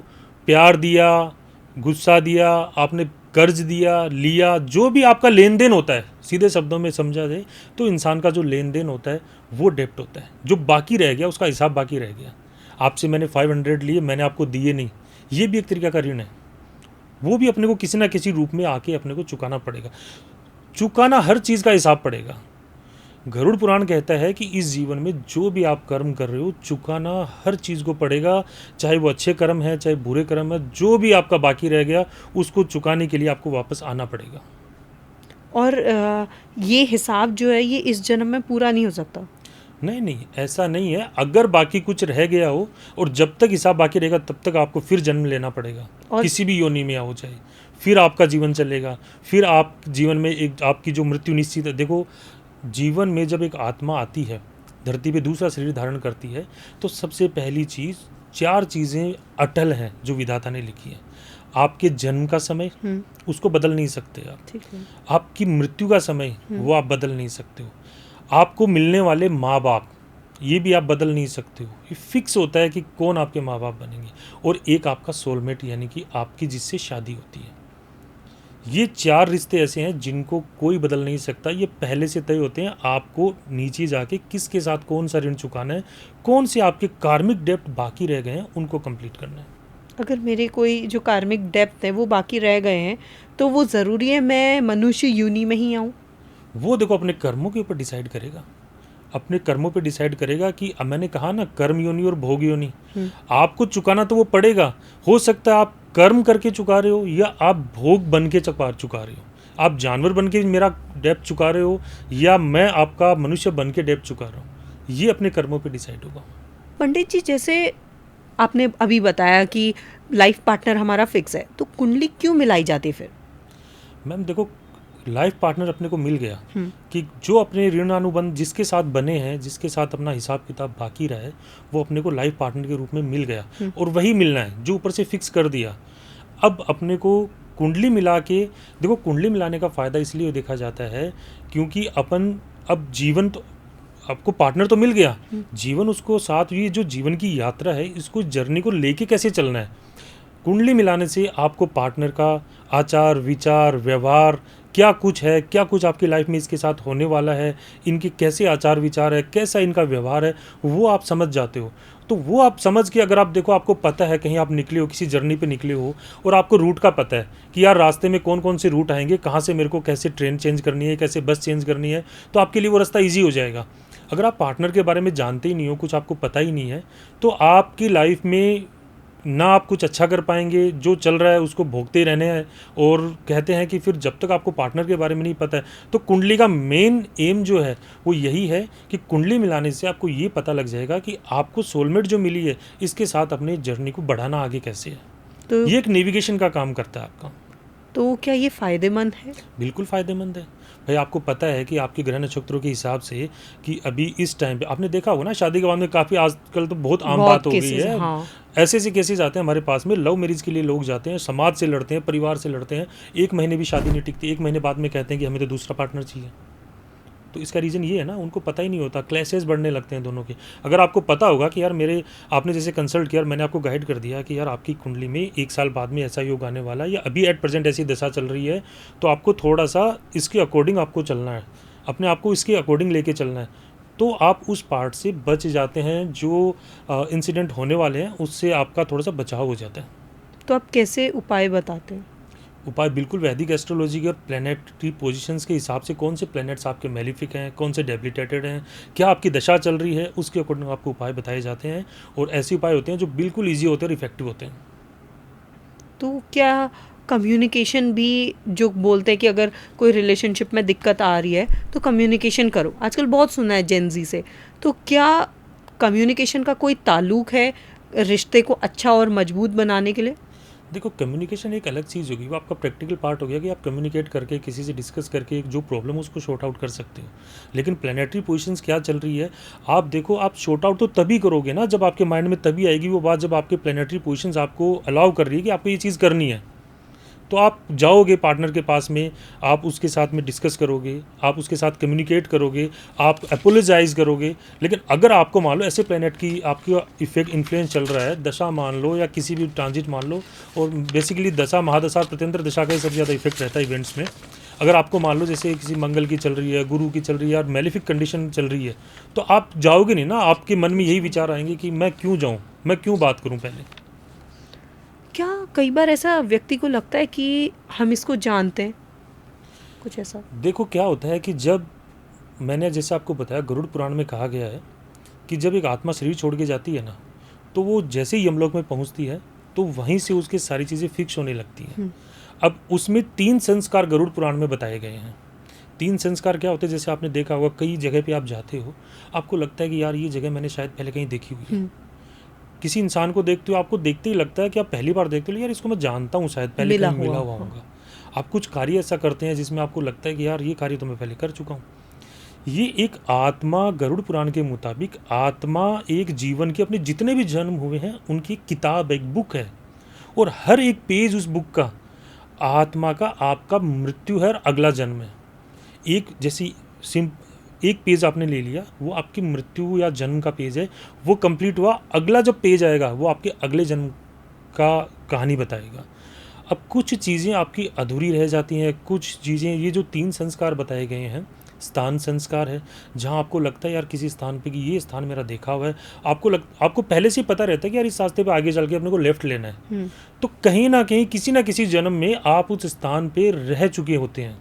प्यार दिया, गुस्सा दिया, आपने कर्ज दिया, लिया, जो भी आपका लेन देन होता है, सीधे शब्दों में समझा जाए तो इंसान का जो लेन देन होता है वो डेप्ट होता है। जो बाकी रह गया उसका हिसाब बाकी रह गया। आपसे मैंने 500 लिए, मैंने आपको दिए नहीं, ये भी एक तरीका का ऋण है। वो भी अपने को किसी ना किसी रूप में आके अपने को चुकाना पड़ेगा। चुकाना हर चीज़ का हिसाब पड़ेगा। गरुड़ पुराण कहता है कि इस जीवन में जो भी आप कर्म कर रहे हो, चुकाना हर चीज़ को पड़ेगा, चाहे वो अच्छे कर्म है चाहे बुरे कर्म है, जो भी आपका बाकी रह गया उसको चुकाने के लिए आपको वापस आना पड़ेगा। और ये हिसाब जो है ये इस जन्म में पूरा नहीं हो सकता? नहीं, ऐसा नहीं है। अगर बाकी कुछ रह गया हो और जब तक हिसाब बाकी रहेगा तब तक आपको फिर जन्म लेना पड़ेगा, किसी भी योनि में हो जाए, फिर आपका जीवन चलेगा। फिर आप जीवन में एक आपकी जो मृत्यु निश्चित है। देखो, जीवन में जब एक आत्मा आती है, धरती पे दूसरा शरीर धारण करती है, तो सबसे पहली चीज़, 4 चीज़ें अटल हैं जो विधाता ने लिखी है। आपके जन्म का समय, उसको बदल नहीं सकते आप। आपकी मृत्यु का समय, वो आप बदल नहीं सकते हो। आपको मिलने वाले माँ बाप, ये भी आप बदल नहीं सकते हो। ये फिक्स होता है कि कौन आपके माँ बाप बनेंगे। और एक आपका सोलमेट यानी कि आपकी जिससे शादी होती है, ये 4 रिश्ते ऐसे हैं जिनको कोई बदल नहीं सकता, ये पहले से तय होते हैं। आपको नीचे जाके किसके साथ कौन सा ऋण चुकाना है, कौन से आपके कार्मिक डेप्ट बाकी रह गए हैं उनको कंप्लीट करना है। अगर मेरे कोई जो कार्मिक डेप्थ है वो बाकी रह गए हैं तो वो ज़रूरी है मैं मनुष्य योनि में ही आऊँ? वो देखो अपने कर्मों के ऊपर डिसाइड करेगा, अपने कर्मों पे डिसाइड करेगा कि अब मैंने कहा ना कर्म योनि और भोग योनि, आपको चुकाना तो वो पड़ेगा। हो सकता है आप कर्म करके चुका रहे हो या आप भोग बन के चुका रहे हो, आप जानवर बन के मेरा डेप्ट चुका रहे हो या मैं आपका मनुष्य बन के डेप्ट चुका रहा हूँ, ये अपने कर्मों पे डिसाइड होगा। पंडित जी, जैसे आपने अभी बताया कि लाइफ पार्टनर हमारा फिक्स है, तो कुंडली क्यों मिलाई जाती फिर? मैम देखो, लाइफ पार्टनर अपने को मिल गया कि जो अपने ऋणानुबंध जिसके साथ बने हैं, जिसके साथ अपना हिसाब किताब बाकी रहा है, वो अपने को लाइफ पार्टनर के रूप में मिल गया और वही मिलना है जो ऊपर से फिक्स कर दिया। अब अपने को कुंडली मिला के देखो, कुंडली मिलाने का फ़ायदा इसलिए देखा जाता है क्योंकि अपन अब जीवन तो आपको पार्टनर तो मिल गया, जीवन उसको साथ, ये जो जीवन की यात्रा है इसको जर्नी को लेके कैसे चलना है। कुंडली मिलाने से आपको पार्टनर का आचार विचार व्यवहार क्या कुछ है, क्या कुछ आपकी लाइफ में इसके साथ होने वाला है, इनके कैसे आचार विचार है, कैसा इनका व्यवहार है, वो आप समझ जाते हो। तो वो आप समझ के अगर आप देखो, आपको पता है कहीं आप निकले हो, किसी जर्नी पे निकले हो और आपको रूट का पता है कि यार रास्ते में कौन कौन से रूट आएंगे, कहाँ से मेरे को कैसे ट्रेन चेंज करनी है, कैसे बस चेंज करनी है, तो आपके लिए वो रास्ता ईजी हो जाएगा। अगर आप पार्टनर के बारे में जानते ही नहीं हो, कुछ आपको पता ही नहीं है, तो आपकी लाइफ में ना आप कुछ अच्छा कर पाएंगे, जो चल रहा है उसको भोगते ही रहने हैं। और कहते हैं कि फिर जब तक आपको पार्टनर के बारे में नहीं पता है, तो कुंडली का मेन एम जो है वो यही है कि कुंडली मिलाने से आपको ये पता लग जाएगा कि आपको सोलमेट जो मिली है इसके साथ अपने जर्नी को बढ़ाना आगे कैसे है। तो ये एक नेविगेशन का काम करता है आपका। तो क्या ये फ़ायदेमंद है? बिल्कुल फ़ायदेमंद है भाई। आपको पता है कि आपके ग्रह नक्षत्रों के हिसाब से कि अभी इस टाइम पे आपने देखा होगा ना, शादी के बाद में काफ़ी आजकल तो बहुत आम बात हो गई है। हाँ। ऐसे ऐसे केसेस आते हैं हमारे पास में, लव मैरिज के लिए लोग जाते हैं, समाज से लड़ते हैं, परिवार से लड़ते हैं, 1 महीने भी शादी नहीं टिकती, 1 महीने बाद में कहते हैं कि हमें तो दूसरा पार्टनर चाहिए। तो इसका रीज़न ये है ना, उनको पता ही नहीं होता, क्लैशेस बढ़ने लगते हैं दोनों के। अगर आपको पता होगा कि यार मेरे, आपने जैसे कंसल्ट किया, मैंने आपको गाइड कर दिया कि यार आपकी कुंडली में 1 साल बाद में ऐसा योग आने वाला है या अभी एट प्रेजेंट ऐसी दशा चल रही है, तो आपको थोड़ा सा इसके अकॉर्डिंग आपको चलना है, अपने आप को इसके अकॉर्डिंग लेके चलना है, तो आप उस पार्ट से बच जाते हैं। जो इंसिडेंट होने वाले हैं उससे आपका थोड़ा सा बचाव हो जाता है। तो आप कैसे उपाय बताते हैं? उपाय बिल्कुल वैदिक एस्ट्रोलॉजी के और प्लैनेटरी पोजीशंस के हिसाब से, कौन से प्लैनेट्स आपके मेलिफिक हैं, कौन से डेबिलिटेटेड हैं, क्या आपकी दशा चल रही है, उसके अकॉर्डिंग आपको उपाय बताए जाते हैं। और ऐसे उपाय होते हैं जो बिल्कुल ईजी होते हैं और इफेक्टिव होते हैं। तो क्या कम्युनिकेशन भी, जो बोलते हैं कि अगर कोई रिलेशनशिप में दिक्कत आ रही है तो कम्युनिकेशन करो, आजकल बहुत सुना है जेनजी से, तो क्या कम्युनिकेशन का कोई ताल्लुक है रिश्ते को अच्छा और मजबूत बनाने के लिए? देखो, कम्युनिकेशन एक अलग चीज़ होगी, वो आपका प्रैक्टिकल पार्ट हो गया कि आप कम्युनिकेट करके किसी से डिस्कस करके जो प्रॉब्लम है उसको शॉर्ट आउट कर सकते हो। लेकिन प्लैनेटरी पोजीशंस क्या चल रही है, आप देखो, आप शॉर्ट आउट तो तभी करोगे ना जब आपके माइंड में तभी आएगी वो बात, जब आपके प्लैनेटरी पोजीशंस आपको अलाउ कर रही है कि आपको ये चीज़ करनी है। तो आप जाओगे पार्टनर के पास में, आप उसके साथ में डिस्कस करोगे, आप उसके साथ कम्युनिकेट करोगे, आप अपोलोजाइज करोगे। लेकिन अगर आपको मान लो ऐसे प्लैनेट की आपकी इफेक्ट इन्फ्लुएंस चल रहा है, दशा मान लो या किसी भी ट्रांजिट मान लो, और बेसिकली दशा महादशा प्रत्यंतर दशा का ही सबसे ज़्यादा इफेक्ट रहता है इवेंट्स में। अगर आपको मान लो जैसे किसी मंगल की चल रही है, गुरु की चल रही है, और मेलिफिक कंडीशन चल रही है, तो आप जाओगे नहीं ना, आपके मन में यही विचार आएंगे कि मैं क्यों जाऊँ, मैं क्यों बात करूँ पहले। क्या कई बार ऐसा व्यक्ति को लगता है कि हम इसको जानते हैं, कुछ ऐसा? देखो क्या होता है कि जब मैंने जैसे आपको बताया, गरुड़ पुराण में कहा गया है कि जब एक आत्मा शरीर छोड़ के जाती है ना, तो वो जैसे ही यमलोक में पहुंचती है तो वहीं से उसकी सारी चीज़ें फिक्स होने लगती हैं। अब उसमें 3 संस्कार गरुड़ पुराण में बताए गए हैं। 3 संस्कार क्या होते हैं, जैसे आपने देखा होगा कई जगह पे आप जाते हो, आपको लगता है कि यार ये जगह मैंने शायद पहले कहीं देखी हुई है। किसी इंसान को देखते हो, आपको देखते ही लगता है कि आप पहली बार देखते हो, यार इसको मैं जानता हूँ, शायद पहले कहीं मिला हुआ होगा। आप कुछ कार्य ऐसा करते हैं जिसमें आपको लगता है कि यार ये कार्य तो मैं पहले कर चुका हूँ। ये एक आत्मा, गरुड़ पुराण के मुताबिक आत्मा एक जीवन के अपने जितने भी जन्म हुए हैं उनकी किताब, एक बुक है, और हर एक पेज उस बुक का आत्मा का आपका मृत्यु है और अगला जन्म है। एक जैसी एक पेज आपने ले लिया, वो आपकी मृत्यु या जन्म का पेज है, वो कंप्लीट हुआ। अगला जब पेज आएगा वो आपके अगले जन्म का कहानी बताएगा। अब कुछ चीज़ें आपकी अधूरी रह जाती हैं, कुछ चीज़ें, ये जो 3 संस्कार बताए गए हैं, स्थान संस्कार है, जहाँ आपको लगता है यार किसी स्थान पे कि ये स्थान मेरा देखा हुआ है, आपको पहले से ही पता रहता है कि यार इस रास्ते पे आगे चल के अपने को लेफ्ट लेना है, तो कहीं ना कहीं किसी ना किसी जन्म में आप उस स्थान पे रह चुके होते हैं।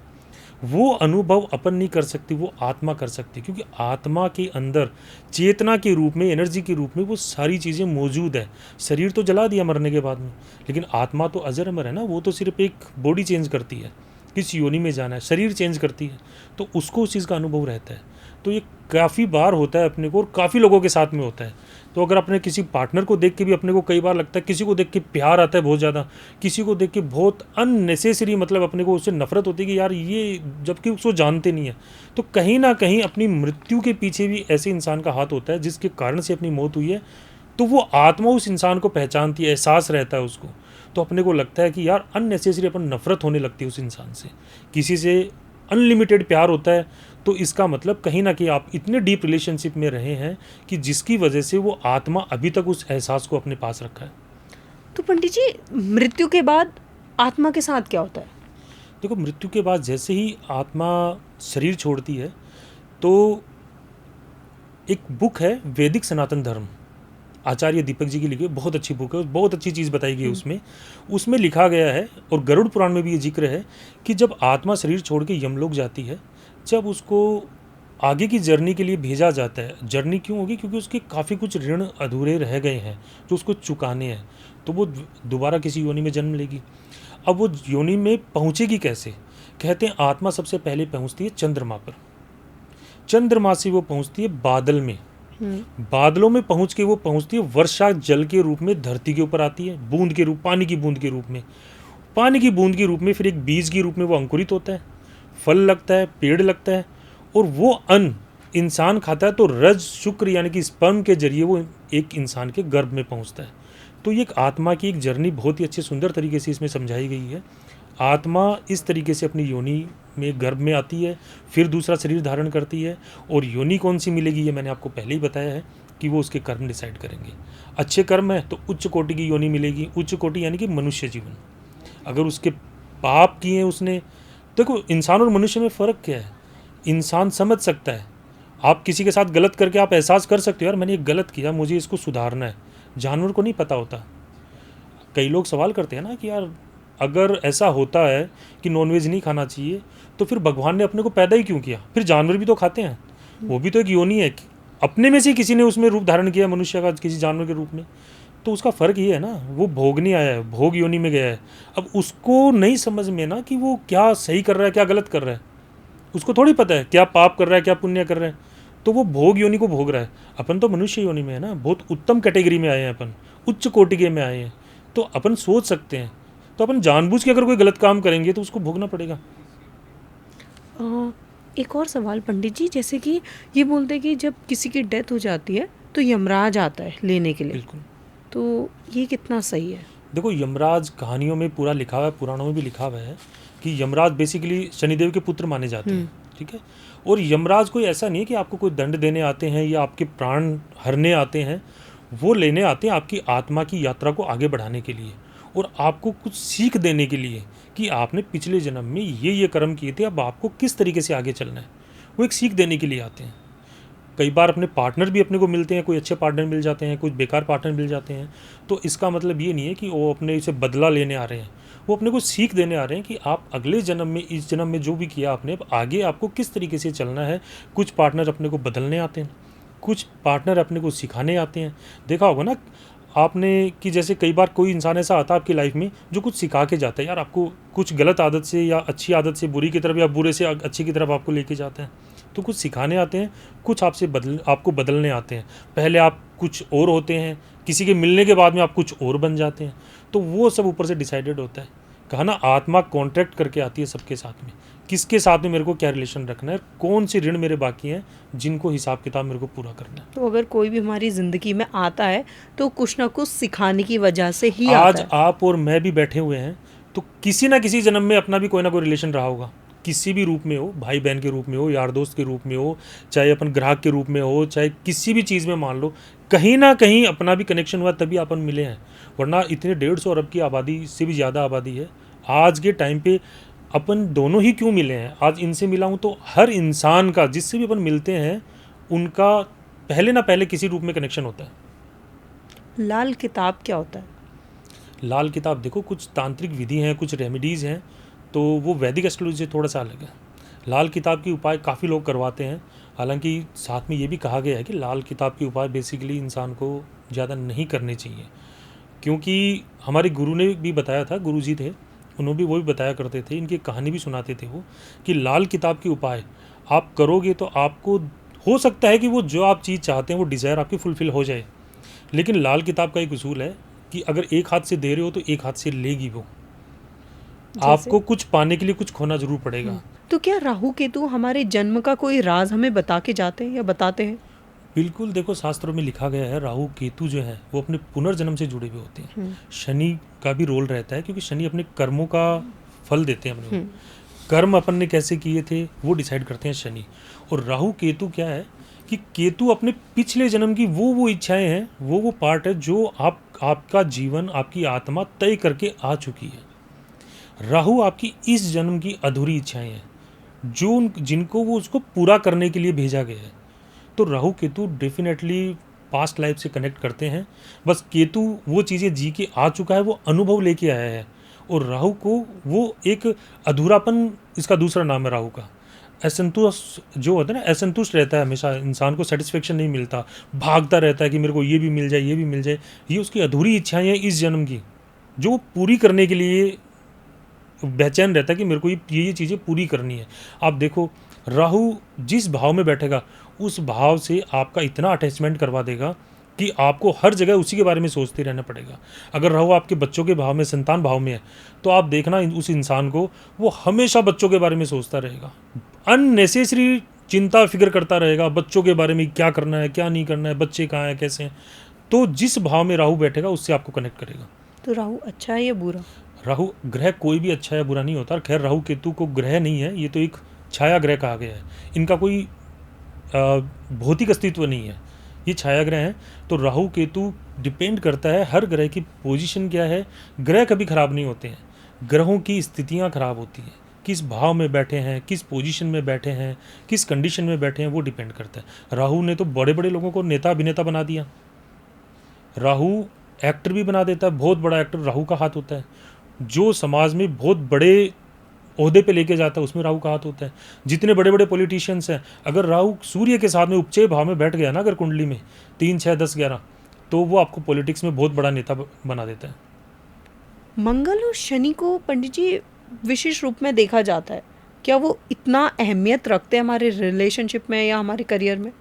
वो अनुभव अपन नहीं कर सकती, वो आत्मा कर सकती, क्योंकि आत्मा के अंदर चेतना के रूप में, एनर्जी के रूप में वो सारी चीज़ें मौजूद है। शरीर तो जला दिया मरने के बाद में, लेकिन आत्मा तो अजर अमर है ना, वो तो सिर्फ एक बॉडी चेंज करती है, किस योनि में जाना है, शरीर चेंज करती है, तो उसको उस चीज़ का अनुभव रहता है। तो ये काफ़ी बार होता है अपने को, और काफ़ी लोगों के साथ में होता है। तो अगर अपने किसी पार्टनर को देख के भी अपने को कई बार लगता है, किसी को देख के प्यार आता है बहुत ज़्यादा, किसी को देख के बहुत अननेसेसरी, मतलब अपने को उससे नफरत होती है कि यार ये, जबकि उसको जानते नहीं है, तो कहीं ना कहीं अपनी मृत्यु के पीछे भी ऐसे इंसान का हाथ होता है जिसके कारण से अपनी मौत हुई है। तो वो आत्मा उस इंसान को पहचानती है, एहसास रहता है उसको, तो अपने को लगता है कि यार अननेसेसरी अपन नफरत होने लगती है उस इंसान से। किसी से अनलिमिटेड प्यार होता है, तो इसका मतलब कहीं ना कहीं आप इतने डीप रिलेशनशिप में रहे हैं कि जिसकी वजह से वो आत्मा अभी तक उस एहसास को अपने पास रखा है। तो पंडित जी, मृत्यु के बाद आत्मा के साथ क्या होता है? देखो, मृत्यु के बाद जैसे ही आत्मा शरीर छोड़ती है, तो एक बुक है वैदिक सनातन धर्म, आचार्य दीपक जी की लिखी, बहुत अच्छी बुक है, बहुत अच्छी चीज़ बताई गई है उसमें लिखा गया है, और गरुड़ पुराण में भी ये जिक्र है कि जब आत्मा शरीर छोड़ के यमलोक जाती है, जब उसको आगे की जर्नी के लिए भेजा जाता है, जर्नी क्यों होगी, क्योंकि उसके काफ़ी कुछ ऋण अधूरे रह गए हैं जो उसको चुकाने हैं, तो वो दोबारा किसी योनि में जन्म लेगी। अब वो योनि में पहुँचेगी कैसे? कहते हैं आत्मा सबसे पहले पहुँचती है चंद्रमा पर, चंद्रमा से वो पहुँचती है बादल में, बादलों में पहुँच के वो पहुँचती है वर्षा जल के रूप में धरती के ऊपर आती है, बूंद के रूप, पानी की बूंद के रूप में, पानी की बूंद के रूप में फिर एक बीज के रूप में वो अंकुरित होता है, फल लगता है, पेड़ लगता है, और वो अन्न इंसान खाता है, तो रज शुक्र यानी कि स्पर्म के जरिए वो एक इंसान के गर्भ में पहुंचता है। तो ये एक आत्मा की एक जर्नी बहुत ही अच्छे सुंदर तरीके से इसमें समझाई गई है। आत्मा इस तरीके से अपनी योनि में गर्भ में आती है, फिर दूसरा शरीर धारण करती है, और योनि कौन सी मिलेगी ये मैंने आपको पहले ही बताया है कि वो उसके कर्म डिसाइड करेंगे। अच्छे कर्म है तो उच्च कोटि की योनि मिलेगी, उच्च कोटि यानी कि मनुष्य जीवन। अगर उसके पाप किए हैं उसने, देखो इंसान और मनुष्य में फ़र्क क्या है, इंसान समझ सकता है, आप किसी के साथ गलत करके आप एहसास कर सकते हो यार मैंने ये गलत किया, मुझे इसको सुधारना है। जानवर को नहीं पता होता। कई लोग सवाल करते हैं ना कि यार अगर ऐसा होता है कि नॉनवेज नहीं खाना चाहिए, तो फिर भगवान ने अपने को पैदा ही क्यों किया? फिर जानवर भी तो खाते हैं, वो भी तो एक योनि है, अपने में से किसी ने उसमें रूप धारण किया मनुष्य का किसी जानवर के रूप में। तो उसका फ़र्क ये है ना, वो भोगने आया है, भोग योनि में गया है। अब उसको नहीं समझ में ना कि वो क्या सही कर रहा है क्या गलत कर रहा है, उसको थोड़ी पता है क्या पाप कर रहा है क्या पुण्य कर रहा है, तो वो भोग योनि को भोग रहा है। अपन तो मनुष्य योनि में है ना, बहुत उत्तम कैटेगरी में आए हैं, अपन उच्च कोटि के में आए हैं, तो अपन सोच सकते हैं। तो अपन जानबूझ के अगर कोई गलत काम करेंगे तो उसको भोगना पड़ेगा। एक और सवाल पंडित जी, जैसे कि ये बोलते हैं कि जब किसी की डेथ हो जाती है तो यमराज आता है लेने के लिए, बिल्कुल, तो ये कितना सही है? देखो यमराज कहानियों में पूरा लिखा हुआ है, पुराणों में भी लिखा हुआ है कि यमराज बेसिकली शनिदेव के पुत्र माने जाते हैं, ठीक है। और यमराज कोई ऐसा नहीं है कि आपको कोई दंड देने आते हैं या आपके प्राण हरने आते हैं, वो लेने आते हैं आपकी आत्मा की यात्रा को आगे बढ़ाने के लिए, और आपको कुछ सीख देने के लिए कि आपने पिछले जन्म में ये कर्म किए थे, अब आपको किस तरीके से आगे चलना है, वो एक सीख देने के लिए आते हैं। कई बार अपने पार्टनर भी अपने को मिलते हैं, कोई अच्छे पार्टनर मिल जाते हैं, कुछ बेकार पार्टनर मिल जाते हैं, तो इसका मतलब ये नहीं है कि वो अपने इसे बदला लेने आ रहे हैं, वो अपने को सीख देने आ रहे हैं कि आप अगले जन्म में, इस जन्म में जो भी किया आपने, अब आगे आपको किस तरीके से चलना है। कुछ पार्टनर अपने को बदलने आते हैं, कुछ पार्टनर अपने को सिखाने आते हैं। देखा होगा ना आपने कि जैसे कई बार कोई इंसान ऐसा आता है आपकी लाइफ में जो कुछ सिखा के जाता है, यार आपको कुछ गलत आदत से या अच्छी आदत से बुरी की तरफ, या बुरे से अच्छी की तरफ आपको लेके जाते हैं। तो कुछ सिखाने आते हैं, कुछ आपको बदलने आते हैं। पहले आप कुछ और होते हैं, किसी के मिलने के बाद में आप कुछ और बन जाते हैं, तो वो सब ऊपर से डिसाइडेड होता है। कहा ना, आत्मा कॉन्ट्रैक्ट करके आती है सबके साथ में, किसके साथ में मेरे को क्या रिलेशन रखना है, कौन से ऋण मेरे बाकी हैं जिनको हिसाब किताब मेरे को पूरा करना है। तो अगर कोई भी हमारी ज़िंदगी में आता है तो कुछ ना कुछ सिखाने की वजह से ही आज आता है। आप और मैं भी बैठे हुए हैं, तो किसी ना किसी जन्म में अपना भी कोई ना कोई रिलेशन रहा होगा, किसी भी रूप में हो, भाई बहन के रूप में हो, यार दोस्त के रूप में हो, चाहे अपन ग्राहक के रूप में हो, चाहे किसी भी चीज़ में मान लो, कहीं ना कहीं अपना भी कनेक्शन हुआ तभी अपन मिले हैं। वरना इतने 150 अरब की आबादी से भी ज़्यादा आबादी है आज के टाइम पे, अपन दोनों ही क्यों मिले हैं। आज इनसे मिला हूँ तो हर इंसान का जिससे भी अपन मिलते हैं उनका पहले ना पहले किसी रूप में कनेक्शन होता है। लाल किताब क्या होता है? लाल किताब देखो, कुछ तांत्रिक विधि हैं, कुछ रेमेडीज़ हैं, तो वो वैदिक एस्ट्रोलॉजी से थोड़ा सा अलग है। लाल किताब के उपाय काफ़ी लोग करवाते हैं, हालांकि साथ में ये भी कहा गया है कि लाल किताब के उपाय बेसिकली इंसान को ज़्यादा नहीं करने चाहिए, क्योंकि हमारे गुरु ने भी बताया था, गुरु जी थे, उन्होंने भी वही बताया करते थे, इनकी कहानी भी सुनाते थे वो, कि लाल किताब के उपाय आप करोगे तो आपको हो सकता है कि वो जो आप चीज़ चाहते हैं वो डिज़ायर आपकी फुलफ़िल हो जाए। लेकिन लाल किताब का एक उसूल है कि अगर एक हाथ से दे रहे हो तो एक हाथ से लेगी वो, आपको कुछ पाने के लिए कुछ खोना जरूर पड़ेगा। तो क्या राहु केतु हमारे जन्म का कोई राज हमें बता के जाते हैं या बताते हैं? बिल्कुल, देखो शास्त्रों में लिखा गया है राहु केतु जो है वो अपने पुनर्जन्म से जुड़े हुए होते हैं। शनि का भी रोल रहता है, क्योंकि शनि अपने कर्मों का फल देते हैं अपने कर्म अपन ने कैसे किए थे वो डिसाइड करते हैं शनि। और राहु केतु क्या है कि केतु अपने पिछले जन्म की वो इच्छाएं हैं, वो पार्ट है जो आपका जीवन, आपकी आत्मा तय करके आ चुकी है। राहु आपकी इस जन्म की अधूरी इच्छाएं हैं जो जिनको वो उसको पूरा करने के लिए भेजा गया है। तो Rahu Ketu definitely past life से कनेक्ट करते हैं। बस केतु वो चीज़ें जी के आ चुका है, वो अनुभव लेके आया है, और राहु को वो एक अधूरापन, इसका दूसरा नाम है राहु का, असंतुष्ट जो होता है ना, असंतुष्ट रहता है हमेशा, इंसान को सेटिस्फेक्शन नहीं मिलता, भागता रहता है कि मेरे को ये भी मिल जाए, ये भी मिल जाए। ये उसकी अधूरी इच्छाएं हैं इस जन्म की, जो पूरी करने के लिए बेचैन रहता है कि मेरे को ये चीज़ें पूरी करनी है। आप देखो, राहु जिस भाव में बैठेगा उस भाव से आपका इतना अटैचमेंट करवा देगा कि आपको हर जगह उसी के बारे में सोचते रहना पड़ेगा। अगर राहु आपके बच्चों के भाव में, संतान भाव में है, तो आप देखना उस इंसान को वो हमेशा बच्चों के बारे में सोचता रहेगा, अननेसेसरी चिंता फिक्र करता रहेगा, बच्चों के बारे में क्या करना है, क्या नहीं करना है, बच्चे कहाँ हैं, कैसे हैं। तो जिस भाव में राहु बैठेगा उससे आपको कनेक्ट करेगा। तो राहु अच्छा है या बुरा? राहु ग्रह कोई भी अच्छा या बुरा नहीं होता। खैर, राहु केतु को ग्रह नहीं है, ये तो एक छाया ग्रह कहा गया है, इनका कोई भौतिक अस्तित्व नहीं है, ये छाया ग्रह हैं। तो राहु केतु डिपेंड करता है हर ग्रह की पोजीशन क्या है। ग्रह कभी खराब नहीं होते हैं, ग्रहों की स्थितियां खराब होती हैं, किस भाव में बैठे हैं, किस पोजीशन में बैठे हैं, किस कंडीशन में बैठे हैं, वो डिपेंड करता है। राहु ने तो बड़े बड़े लोगों को नेता अभिनेता बना दिया, राहु एक्टर भी बना देता है, बहुत बड़ा एक्टर राहु का हाथ होता है। जो समाज में बहुत बड़े ओहदे पे लेके जाता है उसमें राहु का हाथ होता है। जितने बड़े बड़े पॉलिटिशियंस हैं, अगर राहु सूर्य के साथ में उपचय भाव में बैठ गया ना, अगर कुंडली में 3, 6, 10, 11, तो वो आपको पॉलिटिक्स में बहुत बड़ा नेता बना देता है। मंगल और शनि को पंडित जी विशेष रूप में देखा जाता है, क्या वो इतना अहमियत रखते हैं हमारे रिलेशनशिप में या हमारे करियर में?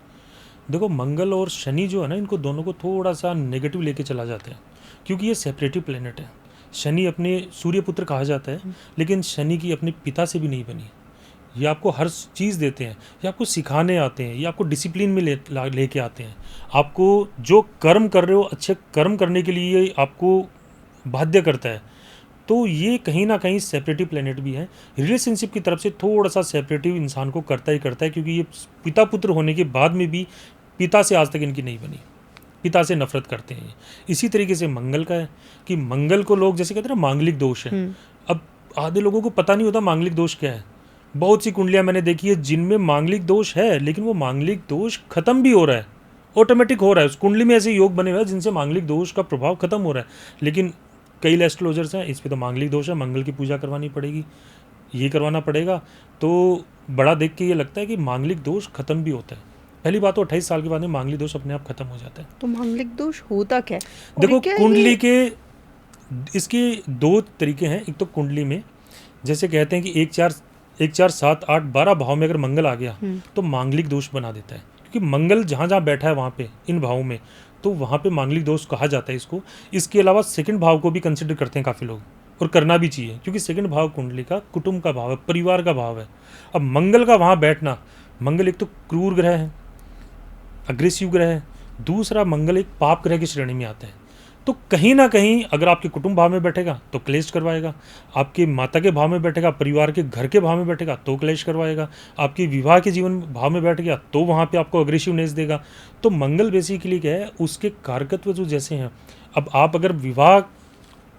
देखो, मंगल और शनि जो है ना, इनको दोनों को थोड़ा सा नेगेटिव लेके चला जाता है, क्योंकि ये सेपरेटिव प्लेनेट है। शनि अपने सूर्य पुत्र कहा जाता है, लेकिन शनि की अपने पिता से भी नहीं बनी। ये आपको हर चीज़ देते हैं, ये आपको सिखाने आते हैं, ये आपको डिसिप्लिन में लेके आते हैं। आपको जो कर्म कर रहे हो अच्छे कर्म करने के लिए आपको बाध्य करता है। तो ये कहीं ना कहीं सेपरेटिव प्लेनेट भी है। रिलेशनशिप की तरफ से थोड़ा सा सेपरेटिव इंसान को करता ही करता है, क्योंकि ये पिता पुत्र होने के बाद में भी पिता से आज तक इनकी नहीं बनी, पिता से नफरत करते हैं। इसी तरीके से मंगल का है कि मंगल को लोग जैसे कहते हैं ना मांगलिक दोष है। अब आधे लोगों को पता नहीं होता मांगलिक दोष क्या है। बहुत सी कुंडलियां मैंने देखी है जिनमें मांगलिक दोष है, लेकिन वो मांगलिक दोष खत्म भी हो रहा है, ऑटोमेटिक हो रहा है। उस कुंडली में ऐसे योग बने हुए हैं जिनसे मांगलिक दोष का प्रभाव खत्म हो रहा है। लेकिन कई एस्ट्रोलॉजर्स हैं इस पर तो मांगलिक दोष है, मंगल की पूजा करवानी पड़ेगी, ये करवाना पड़ेगा। तो बड़ा देख के ये लगता है कि मांगलिक दोष खत्म भी होता है। पहली बात तो 28 साल के बाद में मांगलिक दोष अपने आप खत्म हो जाता है। तो मांगलिक दोष होता क्या है? देखो, कुंडली के इसके 2 तरीके हैं। एक तो कुंडली में जैसे कहते हैं कि 1, 4, 7, 8, 12 भाव में अगर मंगल आ गया तो मांगलिक दोष बना देता है, क्योंकि मंगल जहाँ जहाँ बैठा है वहाँ पे इन भावों में, तो वहाँ पे मांगलिक दोष कहा जाता है इसको। इसके अलावा सेकंड भाव को भी कंसिडर करते हैं काफ़ी लोग, और करना भी चाहिए, क्योंकि सेकंड भाव कुंडली का कुटुंब का भाव है, परिवार का भाव है। अब मंगल का वहाँ बैठना, मंगल एक तो क्रूर ग्रह है, अग्रेसिव ग्रह है, दूसरा मंगल एक पाप ग्रह की श्रेणी में आता है। तो तो कहीं ना कहीं अगर आपके कुटुंब भाव में बैठेगा तो क्लेश करवाएगा, आपके माता के भाव में बैठेगा, परिवार के घर के भाव में बैठेगा तो क्लेश करवाएगा, आपके विवाह के जीवन भाव में बैठ गया तो वहाँ पे आपको अग्रेसिवनेस देगा। तो मंगल बेसिकली क्या है, उसके कारकत्व जो जैसे हैं, अब आप अगर विवाह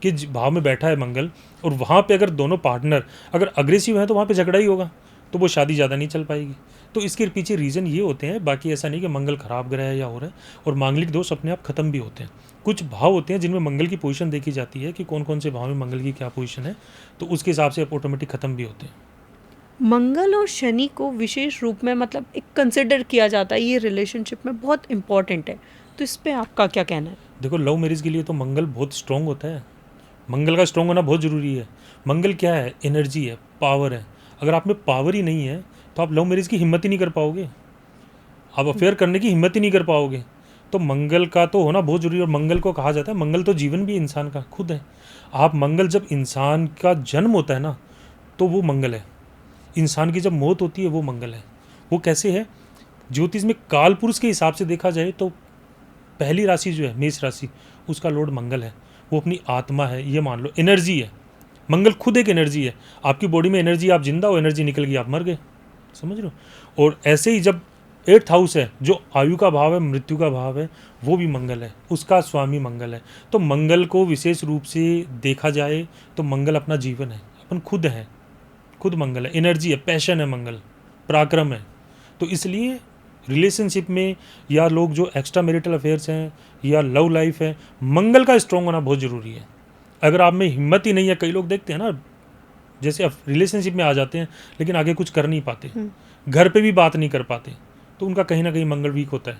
के भाव में बैठा है मंगल और वहाँ पे अगर दोनों पार्टनर अगर अग्रेसिव हैं तो वहाँ पे झगड़ा ही होगा, तो वो शादी ज़्यादा नहीं चल पाएगी। तो इसके पीछे रीज़न ये होते हैं, बाकी ऐसा नहीं कि मंगल खराब ग्रह है या हो रहा है। और मांगलिक दोष अपने आप खत्म भी होते हैं। कुछ भाव होते हैं जिनमें मंगल की पोजीशन देखी जाती है कि कौन कौन से भाव में मंगल की क्या पोजीशन है, तो उसके हिसाब से ऑटोमेटिक खत्म भी होते हैं। मंगल और शनि को विशेष रूप में मतलब एक कंसिडर किया जाता है, ये रिलेशनशिप में बहुत इंपॉर्टेंट है, तो इस पर आपका क्या कहना है? देखो, लव मैरिज के लिए तो मंगल बहुत स्ट्रॉन्ग होता है, मंगल का स्ट्रॉन्ग होना बहुत ज़रूरी है। मंगल क्या है? एनर्जी है, पावर है। अगर आप में पावर ही नहीं है तो आप लव मैरिज की हिम्मत ही नहीं कर पाओगे, आप अफेयर करने की हिम्मत ही नहीं कर पाओगे। तो मंगल का तो होना बहुत जरूरी है। और मंगल को कहा जाता है, मंगल तो जीवन भी इंसान का खुद है। आप मंगल, जब इंसान का जन्म होता है ना तो वो मंगल है, इंसान की जब मौत होती है वो मंगल है। वो कैसे है? ज्योतिष में काल पुरुष के हिसाब से देखा जाए तो पहली राशि जो है मेष राशि, उसका लॉर्ड मंगल है, वो अपनी आत्मा है, ये मान लो, एनर्जी है। मंगल खुद एक एनर्जी है। आपकी बॉडी में एनर्जी, आप जिंदा हो, एनर्जी निकल गई, आप मर गए, समझ रहे हो। और ऐसे ही जब 8th हाउस है, जो आयु का भाव है, मृत्यु का भाव है, वो भी मंगल है, उसका स्वामी मंगल है। तो मंगल को विशेष रूप से देखा जाए तो मंगल अपना जीवन है, अपन खुद है, खुद मंगल है, एनर्जी है, पैशन है, मंगल पराक्रम है। तो इसलिए रिलेशनशिप में या लोग जो एक्स्ट्रा मैरिटल अफेयर्स हैं या लव लाइफ है, मंगल का स्ट्रॉन्ग होना बहुत ज़रूरी है। अगर आप में हिम्मत ही नहीं है, कई लोग देखते हैं ना, जैसे अब रिलेशनशिप में आ जाते हैं लेकिन आगे कुछ कर नहीं पाते, घर पे भी बात नहीं कर पाते, तो उनका कहीं ना कहीं मंगल वीक होता है,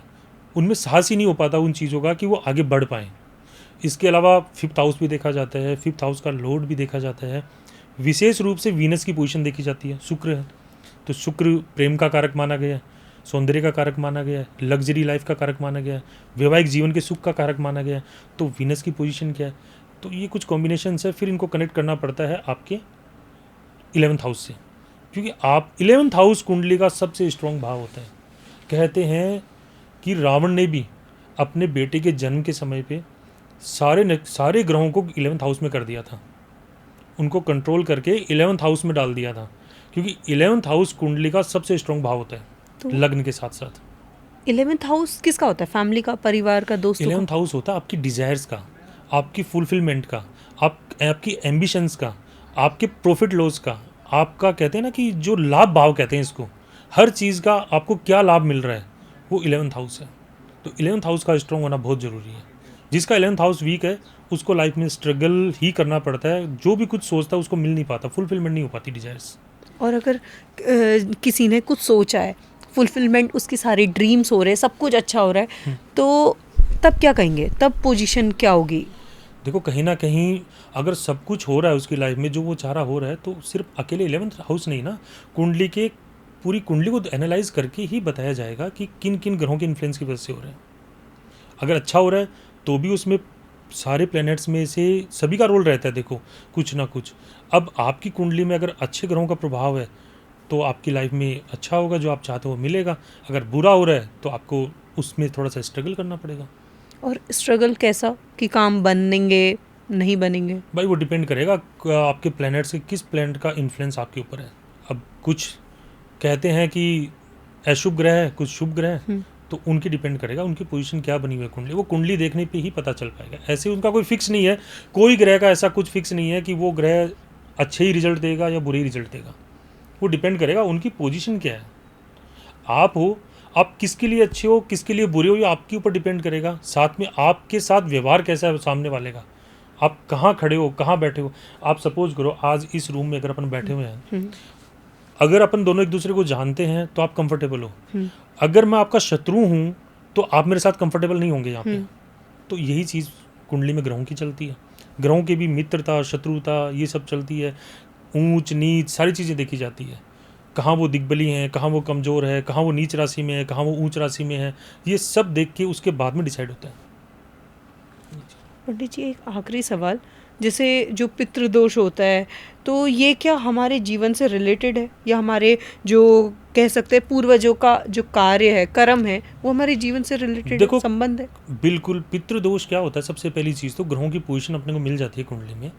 उनमें साहस ही नहीं हो पाता उन चीज़ों का कि वो आगे बढ़ पाएँ। इसके अलावा 5th हाउस भी देखा जाता है, 5th हाउस का लॉर्ड भी देखा जाता है। विशेष रूप से वीनस की पोजीशन देखी जाती है, शुक्र है, तो शुक्र प्रेम का कारक माना गया है, सौंदर्य का कारक माना गया है, लग्जरी लाइफ का कारक माना गया है, वैवाहिक जीवन के सुख का कारक माना गया है। तो वीनस की पोजीशन क्या है? तो ये कुछ कॉम्बिनेशन है, फिर इनको कनेक्ट करना पड़ता है आपके 11th हाउस से, क्योंकि आप 11th हाउस कुंडली का सबसे स्ट्रॉन्ग भाव होता है। कहते हैं कि रावण ने भी अपने बेटे के जन्म के समय पे सारे ग्रहों को 11th हाउस में कर दिया था, उनको कंट्रोल करके 11th हाउस में डाल दिया था, क्योंकि 11th हाउस कुंडली का सबसे स्ट्रॉन्ग भाव होता है। तो लग्न के साथ साथ 11th हाउस किसका होता है? फैमिली का, परिवार का, दोस्तों का? 11th हाउस होता है आपकी डिजायर्स का, आपकी फुलफिलमेंट का, आपकी एम्बिशंस का, आपके प्रॉफिट लॉस का, आपका कहते हैं ना कि जो लाभ भाव कहते हैं इसको, हर चीज़ का आपको क्या लाभ मिल रहा है, वो 11th हाउस है। तो 11th हाउस का स्ट्रॉन्ग होना बहुत ज़रूरी है। जिसका 11th हाउस वीक है उसको लाइफ में स्ट्रगल ही करना पड़ता है, जो भी कुछ सोचता है उसको मिल नहीं पाता, फुलफिलमेंट नहीं हो पाती डिजायर्स। और अगर किसी ने कुछ सोचा है, फुलफिलमेंट, उसकी सारी ड्रीम्स हो रहे हैं, सब कुछ अच्छा हो रहा है, तो तब क्या कहेंगे? तब पोजीशन क्या होगी? देखो, कहीं ना कहीं अगर सब कुछ हो रहा है उसकी लाइफ में, जो वो चाह रहा हो रहा है, तो सिर्फ अकेले 11th हाउस नहीं ना, कुंडली के पूरी कुंडली को एनालाइज करके ही बताया जाएगा कि किन किन ग्रहों के इन्फ्लुएंस की वजह से हो रहा है। अगर अच्छा हो रहा है तो भी उसमें सारे प्लैनेट्स में से सभी का रोल रहता है, देखो कुछ ना कुछ। अब आपकी कुंडली में अगर अच्छे ग्रहों का प्रभाव है तो आपकी लाइफ में अच्छा होगा, जो आप चाहते हो वो मिलेगा। अगर बुरा हो रहा है तो आपको उसमें थोड़ा सा स्ट्रगल करना पड़ेगा। और स्ट्रगल कैसा कि काम बनेंगे नहीं बनेंगे? भाई वो डिपेंड करेगा आपके प्लैनेट से किस प्लैनेट का इन्फ्लुएंस आपके ऊपर है। अब कुछ कहते हैं कि अशुभ ग्रह है, कुछ शुभ ग्रह है, तो उनकी डिपेंड करेगा उनकी पोजीशन क्या बनी हुई है कुंडली, वो कुंडली देखने पे ही पता चल पाएगा। ऐसे उनका कोई फिक्स नहीं है, कोई ग्रह का ऐसा कुछ फिक्स नहीं है कि वो ग्रह अच्छे ही रिजल्ट देगा या बुरे ही रिजल्ट देगा। वो डिपेंड करेगा उनकी पोजीशन क्या है। आप किसके लिए अच्छे हो, किसके लिए बुरे हो, ये आपके ऊपर डिपेंड करेगा। साथ में आपके साथ व्यवहार कैसा है सामने वाले का, आप कहाँ खड़े हो, कहाँ बैठे हो। आप सपोज करो आज इस रूम में अगर अपन बैठे हुए हैं, अगर अपन दोनों एक दूसरे को जानते हैं तो आप कंफर्टेबल हो। अगर मैं आपका शत्रु हूँ तो आप मेरे साथ कंफर्टेबल नहीं होंगे यहाँ पे। तो यही चीज़ कुंडली में ग्रहों की चलती है। ग्रहों की भी मित्रता, शत्रुता, ये सब चलती है। ऊंच नीच सारी चीज़ें देखी जाती है, कहाँ वो दिग्बली हैं, कहाँ वो कमज़ोर है, कहाँ वो नीच राशि में है, कहाँ वो ऊंच राशि में है, ये सब देख के उसके बाद में डिसाइड होता है। पंडित जी, एक आखिरी सवाल, जैसे जो पितृदोष होता है, तो ये क्या हमारे जीवन से रिलेटेड है या हमारे जो कह सकते हैं पूर्वजों का जो कार्य है, कर्म है, वो हमारे जीवन से रिलेटेड देखो संबंध है। बिल्कुल। पितृदोष क्या होता है, सबसे पहली चीज़ तो ग्रहों की पोजीशन अपने को मिल जाती है कुंडली में,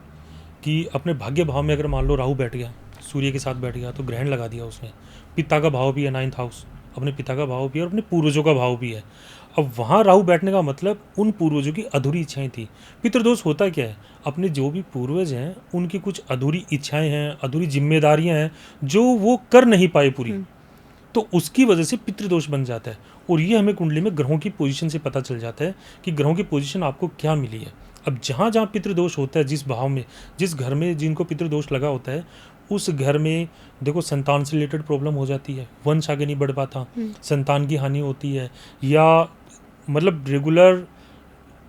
कि अपने भाग्य भाव में अगर मान लो राहु बैठ गया, सूर्य के साथ बैठ गया, तो ग्रहण लगा दिया उसने। पिता का भाव भी है 9th हाउस, अपने पिता का भाव भी है और अपने पूर्वजों का भाव भी है। अब वहाँ राहु बैठने का मतलब उन पूर्वजों की अधूरी इच्छाएं थी। पितृदोष होता क्या है, अपने जो भी पूर्वज हैं उनकी कुछ अधूरी इच्छाएं हैं, अधूरी जिम्मेदारियां हैं जो वो कर नहीं पाए पूरी, तो उसकी वजह से पितृदोष बन जाता है। और ये हमें कुंडली में ग्रहों की पोजीशन से पता चल जाता है कि ग्रहों की पोजीशन आपको क्या मिली है। अब जहाँ जहाँ पितृदोष होता है, जिस भाव में, जिस घर में जिनको पितृदोष लगा होता है, उस घर में देखो संतान से रिलेटेड प्रॉब्लम हो जाती है, वंश आगे नहीं बढ़ पाता, संतान की हानि होती है, या मतलब रेगुलर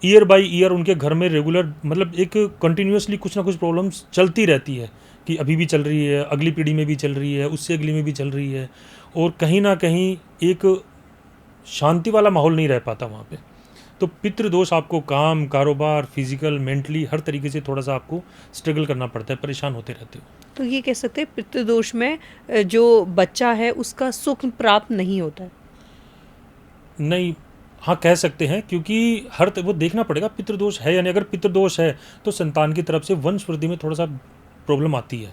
ईयर बाय ईयर उनके घर में रेगुलर मतलब एक कंटिन्यूसली कुछ ना कुछ प्रॉब्लम्स चलती रहती है, कि अभी भी चल रही है, अगली पीढ़ी में भी चल रही है, उससे अगली में भी चल रही है, और कहीं ना कहीं एक शांति वाला माहौल नहीं रह पाता वहाँ पे। तो पितृदोष आपको काम, कारोबार, फिजिकल, मेंटली हर तरीके से थोड़ा सा आपको स्ट्रगल करना पड़ता है, परेशान होते रहते हो। तो ये कह सकते हैं पितृदोष में जो बच्चा है उसका सुख प्राप्त नहीं होता है। नहीं, हाँ कह सकते हैं, क्योंकि वो देखना पड़ेगा पितृदोष है या नहीं। अगर पितृदोष है तो संतान की तरफ से वंश वृद्धि में थोड़ा सा प्रॉब्लम आती है,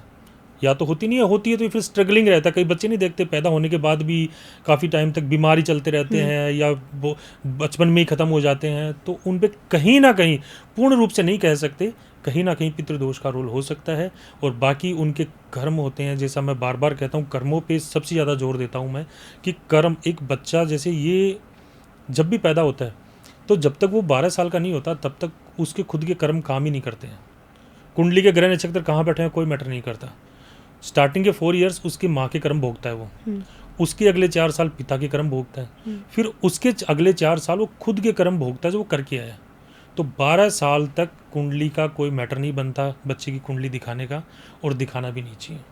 या तो होती नहीं है, होती है तो फिर स्ट्रगलिंग रहता है। कई बच्चे नहीं देखते, पैदा होने के बाद भी काफ़ी टाइम तक बीमारी चलते रहते हैं, या वो बचपन में ही ख़त्म हो जाते हैं, तो उन पर कहीं ना कहीं, पूर्ण रूप से नहीं कह सकते, कहीं ना कहीं पितृदोष का रोल हो सकता है। और बाकी उनके कर्म होते हैं, जैसा मैं बार बार कहता हूँ, कर्मों पे सबसे ज़्यादा जोर देता हूँ मैं, कि कर्म, एक बच्चा जैसे ये जब भी पैदा होता है तो जब तक वो 12 साल का नहीं होता तब तक उसके खुद के कर्म काम ही नहीं करते हैं। कुंडली के ग्रह नक्षत्र कहाँ बैठे हैं कोई मैटर नहीं करता। स्टार्टिंग के 4 इयर्स उसकी माँ के कर्म भोगता है वो, उसके अगले 4 साल पिता के कर्म भोगता है, फिर उसके अगले 4 साल वो खुद के कर्म भोगता है जो वो करके आया। तो 12 साल तक कुंडली का कोई मैटर नहीं बनता बच्चे की कुंडली दिखाने का, और दिखाना भी नहीं चाहिए।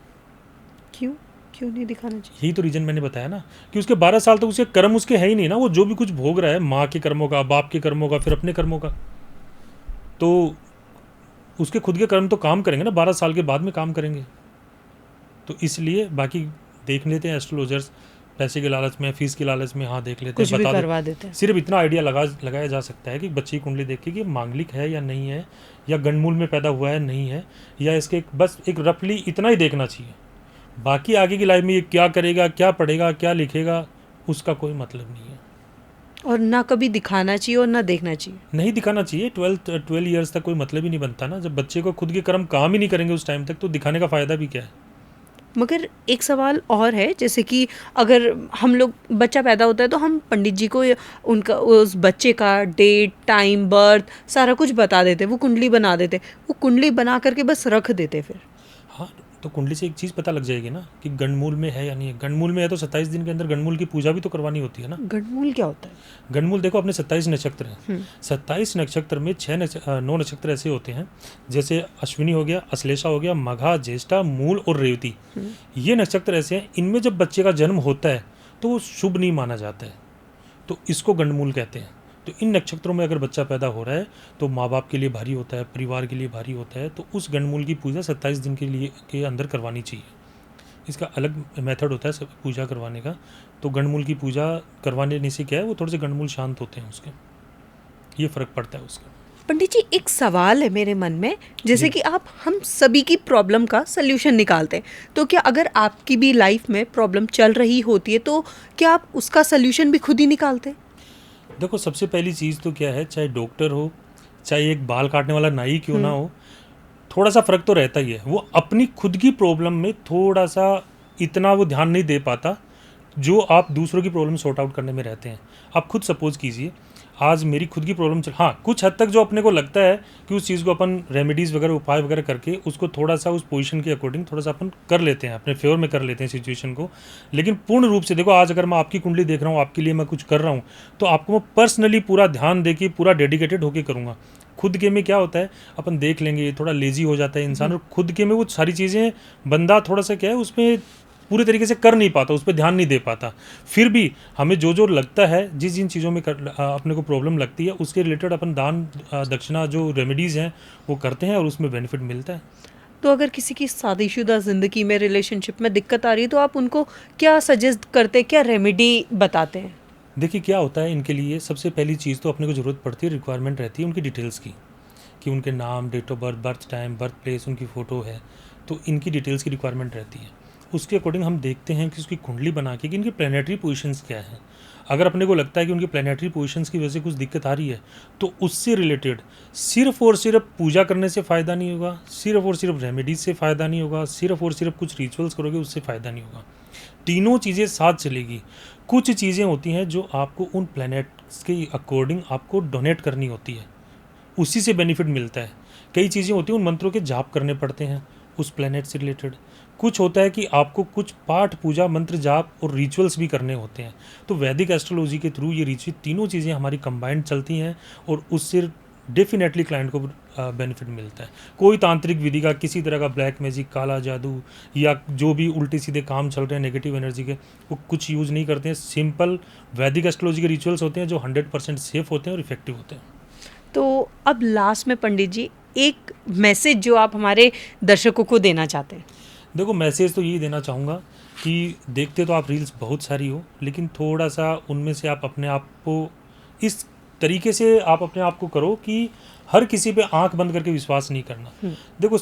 क्यों नहीं दिखाना चाहिए? यही तो रीजन मैंने बताया ना, कि उसके 12 साल तक उसके कर्म उसके है ही नहीं ना। वो जो भी कुछ भोग रहा है, माँ के कर्मों का, बाप के कर्मों का, फिर अपने कर्मों का, तो उसके खुद के कर्म तो काम करेंगे ना, 12 साल के बाद में काम करेंगे। तो इसलिए बाकी देख लेते हैं एस्ट्रोलॉजर्स, पैसे के लालच में, फीस के लालच में, हाँ देख लेते हैं, बता करवा देते हैं। सिर्फ इतना आइडिया लगाया जा सकता है कि बच्चे की कुंडली देख के कि मांगलिक है या नहीं है, या गंडमूल में पैदा हुआ है नहीं है, या इसके बस एक रफली इतना ही देखना चाहिए। बाकी आगे की लाइफ में ये क्या करेगा, क्या पढ़ेगा, क्या लिखेगा, उसका कोई मतलब नहीं है। और ना कभी दिखाना चाहिए और ना देखना चाहिए। नहीं दिखाना चाहिए। 12 ईयर्स तक कोई मतलब ही नहीं बनता ना। जब बच्चे को खुद के कर्म काम ही नहीं करेंगे उस टाइम तक, तो दिखाने का फ़ायदा भी क्या है। मगर एक सवाल और है, जैसे कि अगर हम लोग, बच्चा पैदा होता है तो हम पंडित जी को उनका, उस बच्चे का डेट, टाइम, बर्थ सारा कुछ बता देते, वो कुंडली बना देते, वो कुंडली बना करके बस रख देते फिर। हाँ, तो कुंडली से एक चीज़ पता लग जाएगी ना कि गंडमूल में है या नहीं है। गंडमूल में है तो 27 दिन के अंदर गंडमूल की पूजा भी तो करवानी होती है ना। गंडमूल क्या होता है? गंडमूल देखो, अपने 27 नक्षत्र हैं। 27 नक्षत्र में 9 नक्षत्र ऐसे होते हैं, जैसे अश्विनी हो गया, अश्लेषा हो गया, मघा, ज्येष्ठा, मूल और रेवती। ये नक्षत्र ऐसे हैं, इनमें जब बच्चे का जन्म होता है तो वो शुभ नहीं माना जाता है, तो इसको गंडमूल कहते हैं। तो इन नक्षत्रों में अगर बच्चा पैदा हो रहा है तो माँ बाप के लिए भारी होता है, परिवार के लिए भारी होता है, तो उस गंडमूल की पूजा 27 दिन के अंदर करवानी चाहिए। इसका अलग मेथड होता है सब पूजा करवाने का। तो गंडमूल की पूजा करवाने से क्या है, वो थोड़े से गंडमूल शांत होते हैं उसके, ये फ़र्क पड़ता है उसका। पंडित जी, एक सवाल है मेरे मन में, जैसे कि आप हम सभी की प्रॉब्लम का सल्यूशन निकालते हैं, तो क्या अगर आपकी भी लाइफ में प्रॉब्लम चल रही होती है तो क्या आप उसका सल्यूशन भी खुद ही निकालते हैं? देखो, सबसे पहली चीज़ तो क्या है, चाहे डॉक्टर हो, चाहे एक बाल काटने वाला नाई क्यों ना हो, थोड़ा सा फ़र्क तो रहता ही है। वो अपनी खुद की प्रॉब्लम में थोड़ा सा इतना वो ध्यान नहीं दे पाता जो आप दूसरों की प्रॉब्लम सॉर्ट आउट करने में रहते हैं। आप खुद सपोज कीजिए, आज मेरी खुद की प्रॉब्लम हाँ, कुछ हद तक जो अपने को लगता है कि उस चीज़ को अपन रेमेडीज़ वगैरह, उपाय वगैरह करके उसको थोड़ा सा उस पोजीशन के अकॉर्डिंग थोड़ा सा अपन कर लेते हैं, अपने फेवर में कर लेते हैं सिचुएशन को। लेकिन पूर्ण रूप से देखो, आज अगर मैं आपकी कुंडली देख रहा हूँ, आपके लिए मैं कुछ कर रहा हूँ, तो आपको मैं पर्सनली पूरा ध्यान दे के पूरा डेडिकेटेड होकर करूँगा। खुद के में क्या होता है, अपन देख लेंगे, थोड़ा लेजी हो जाता है इंसान, और खुद के में वो सारी चीज़ें बंदा थोड़ा सा क्या है, उसमें पूरे तरीके से कर नहीं पाता, उस पर ध्यान नहीं दे पाता। फिर भी हमें जो जो लगता है, जिन चीज़ों में अपने को प्रॉब्लम लगती है, उसके रिलेटेड अपन दान दक्षिणा जो रेमेडीज़ हैं वो करते हैं और उसमें बेनिफिट मिलता है। तो अगर किसी की शादीशुदा ज़िंदगी में, रिलेशनशिप में दिक्कत आ रही है, तो आप उनको क्या सजेस्ट करते हैं, क्या रेमेडी बताते हैं? देखिए क्या होता है इनके लिए, सबसे पहली चीज़ तो अपने को ज़रूरत पड़ती है, रिक्वायरमेंट रहती है उनकी डिटेल्स की, कि उनके नाम, date of birth, birth time, birth place, उनकी फ़ोटो है, तो इनकी डिटेल्स की रिक्वायरमेंट रहती है। उसके अकॉर्डिंग हम देखते हैं कि उसकी कुंडली बना के कि इनकी प्लैनेटरी पोजीशंस क्या है। अगर अपने को लगता है कि उनकी प्लैनेटरी पोजीशंस की वजह से कुछ दिक्कत आ रही है, तो उससे रिलेटेड सिर्फ और सिर्फ पूजा करने से फ़ायदा नहीं होगा, सिर्फ और सिर्फ रेमेडीज से फ़ायदा नहीं होगा, सिर्फ और सिर्फ कुछ रिचुअल्स करोगे उससे फ़ायदा नहीं होगा। तीनों चीज़ें साथ चलेगी। कुछ चीज़ें होती हैं जो आपको उन प्लैनेट्स के अकॉर्डिंग आपको डोनेट करनी होती है, उसी से बेनिफिट मिलता है। कई चीज़ें होती हैं उन मंत्रों के जाप करने पड़ते हैं उस प्लैनेट से रिलेटेड। कुछ होता है कि आपको कुछ पाठ, पूजा, मंत्र जाप और रिचुअल्स भी करने होते हैं। तो वैदिक एस्ट्रोलॉजी के थ्रू ये रिचुअल तीनों चीज़ें हमारी कंबाइंड चलती हैं और उससे डेफिनेटली क्लाइंट को बेनिफिट मिलता है। कोई तांत्रिक विधि का, किसी तरह का ब्लैक मैजिक, काला जादू या जो भी उल्टे सीधे काम चल रहे हैं नेगेटिव एनर्जी के, वो कुछ यूज़ नहीं करते हैं। सिंपल वैदिक एस्ट्रोलॉजी के रिचुअल्स होते हैं जो 100% सेफ होते हैं और इफेक्टिव होते हैं। तो अब लास्ट में पंडित जी एक मैसेज जो आप हमारे दर्शकों को देना चाहते हैं। देखो, मैसेज तो यही देना चाहूँगा कि देखते तो आप रील्स बहुत सारी हो, लेकिन थोड़ा सा उनमें से आप अपने आप को इस तरीके से आप अपने आप को करो कि हर किसी पे आंख बंद करके विश्वास नहीं करना। देखो,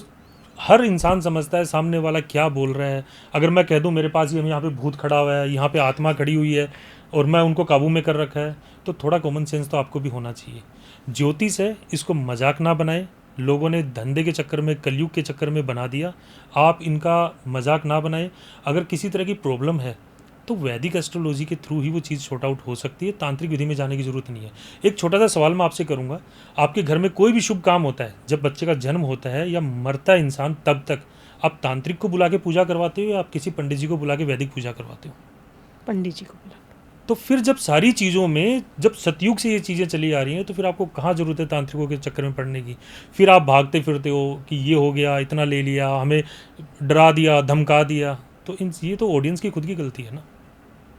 हर इंसान समझता है सामने वाला क्या बोल रहा है। अगर मैं कह दूं मेरे पास ये यहाँ पे भूत खड़ा हुआ है, यहाँ पे आत्मा खड़ी हुई है और मैं उनको काबू में कर रखा है, तो थोड़ा कॉमन सेंस तो आपको भी होना चाहिए। ज्योतिष है, इसको मजाक ना बनाए। लोगों ने धंधे के चक्कर में, कलयुग के चक्कर में बना दिया, आप इनका मजाक ना बनाएं। अगर किसी तरह की प्रॉब्लम है तो वैदिक एस्ट्रोलॉजी के थ्रू ही वो चीज़ शॉर्ट आउट हो सकती है, तांत्रिक विधि में जाने की ज़रूरत नहीं है। एक छोटा सा सवाल मैं आपसे करूंगा, आपके घर में कोई भी शुभ काम होता है, जब बच्चे का जन्म होता है या मरता है इंसान, तब तक आप तांत्रिक को बुला के पूजा करवाते हो या आप किसी पंडित जी को बुला के वैदिक पूजा करवाते हो? पंडित जी को बुला। तो फिर जब सारी चीज़ों में, जब सतयुग से ये चीज़ें चली आ रही हैं, तो फिर आपको कहाँ ज़रूरत है तांत्रिकों के चक्कर में पड़ने की? फिर आप भागते फिरते हो कि ये हो गया, इतना ले लिया, हमें डरा दिया, धमका दिया। तो ये तो ऑडियंस की खुद की गलती है ना।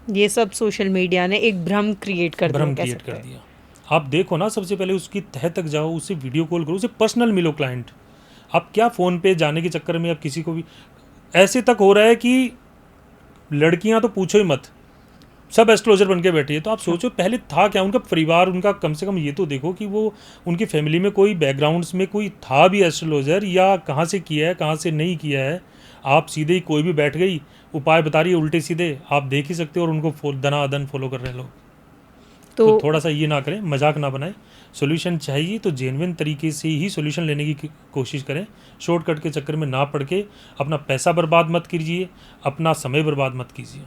ये सब सोशल मीडिया ने एक भ्रम क्रिएट कर दिया। आप देखो ना, सबसे पहले उसकी तह तक जाओ, उससे वीडियो कॉल करो, उससे पर्सनल मिलो क्लाइंट। आप क्या फ़ोन पे जाने के चक्कर में आप किसी को भी, ऐसे तक हो रहा है कि लड़कियां तो पूछो ही मत, सब एस्ट्रोलॉजर बन के बैठी है। तो आप सोचो पहले था क्या उनका परिवार, उनका कम से कम ये तो देखो कि वो उनकी फैमिली में कोई बैकग्राउंड्स में कोई था भी एस्ट्रोलॉजर, या कहाँ से किया है, कहाँ से नहीं किया है। आप सीधे ही कोई भी बैठ गई, उपाय बता रही है उल्टे सीधे, आप देख ही सकते हो, और उनको दनादन फॉलो कर रहे हैं लोग। तो थोड़ा सा ये ना करें, मजाक ना बनाएं। सोल्यूशन चाहिए तो जेन्युइन तरीके से ही सोल्यूशन लेने की कोशिश करें। शॉर्टकट के चक्कर में ना पड़ के अपना पैसा बर्बाद मत कीजिए, अपना समय बर्बाद मत कीजिए।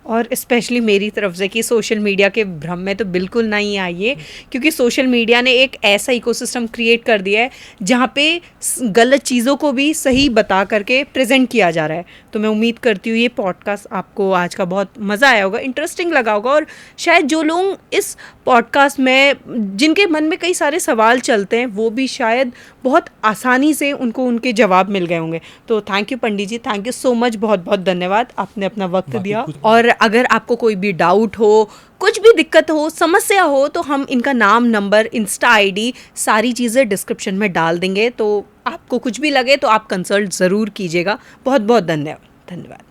और स्पेशली मेरी तरफ से कि सोशल मीडिया के भ्रम में तो बिल्कुल नहीं आइए, क्योंकि सोशल मीडिया ने एक ऐसा इकोसिस्टम क्रिएट कर दिया है जहाँ पे गलत चीज़ों को भी सही बता करके प्रेजेंट किया जा रहा है। तो मैं उम्मीद करती हूँ ये पॉडकास्ट आपको आज का बहुत मज़ा आया होगा, इंटरेस्टिंग लगा होगा, और शायद जो लोग इस पॉडकास्ट में, जिनके मन में कई सारे सवाल चलते हैं, वो भी शायद बहुत आसानी से उनको उनके जवाब मिल गए होंगे। तो thank you Pandit ji, thank you so much, बहुत बहुत धन्यवाद, आपने अपना वक्त दिया। और अगर आपको कोई भी डाउट हो, कुछ भी दिक्कत हो, समस्या हो, तो हम इनका नाम, नंबर, इंस्टा आईडी, सारी चीज़ें डिस्क्रिप्शन में डाल देंगे। तो आपको कुछ भी लगे तो आप कंसल्ट ज़रूर कीजिएगा। बहुत बहुत धन्यवाद।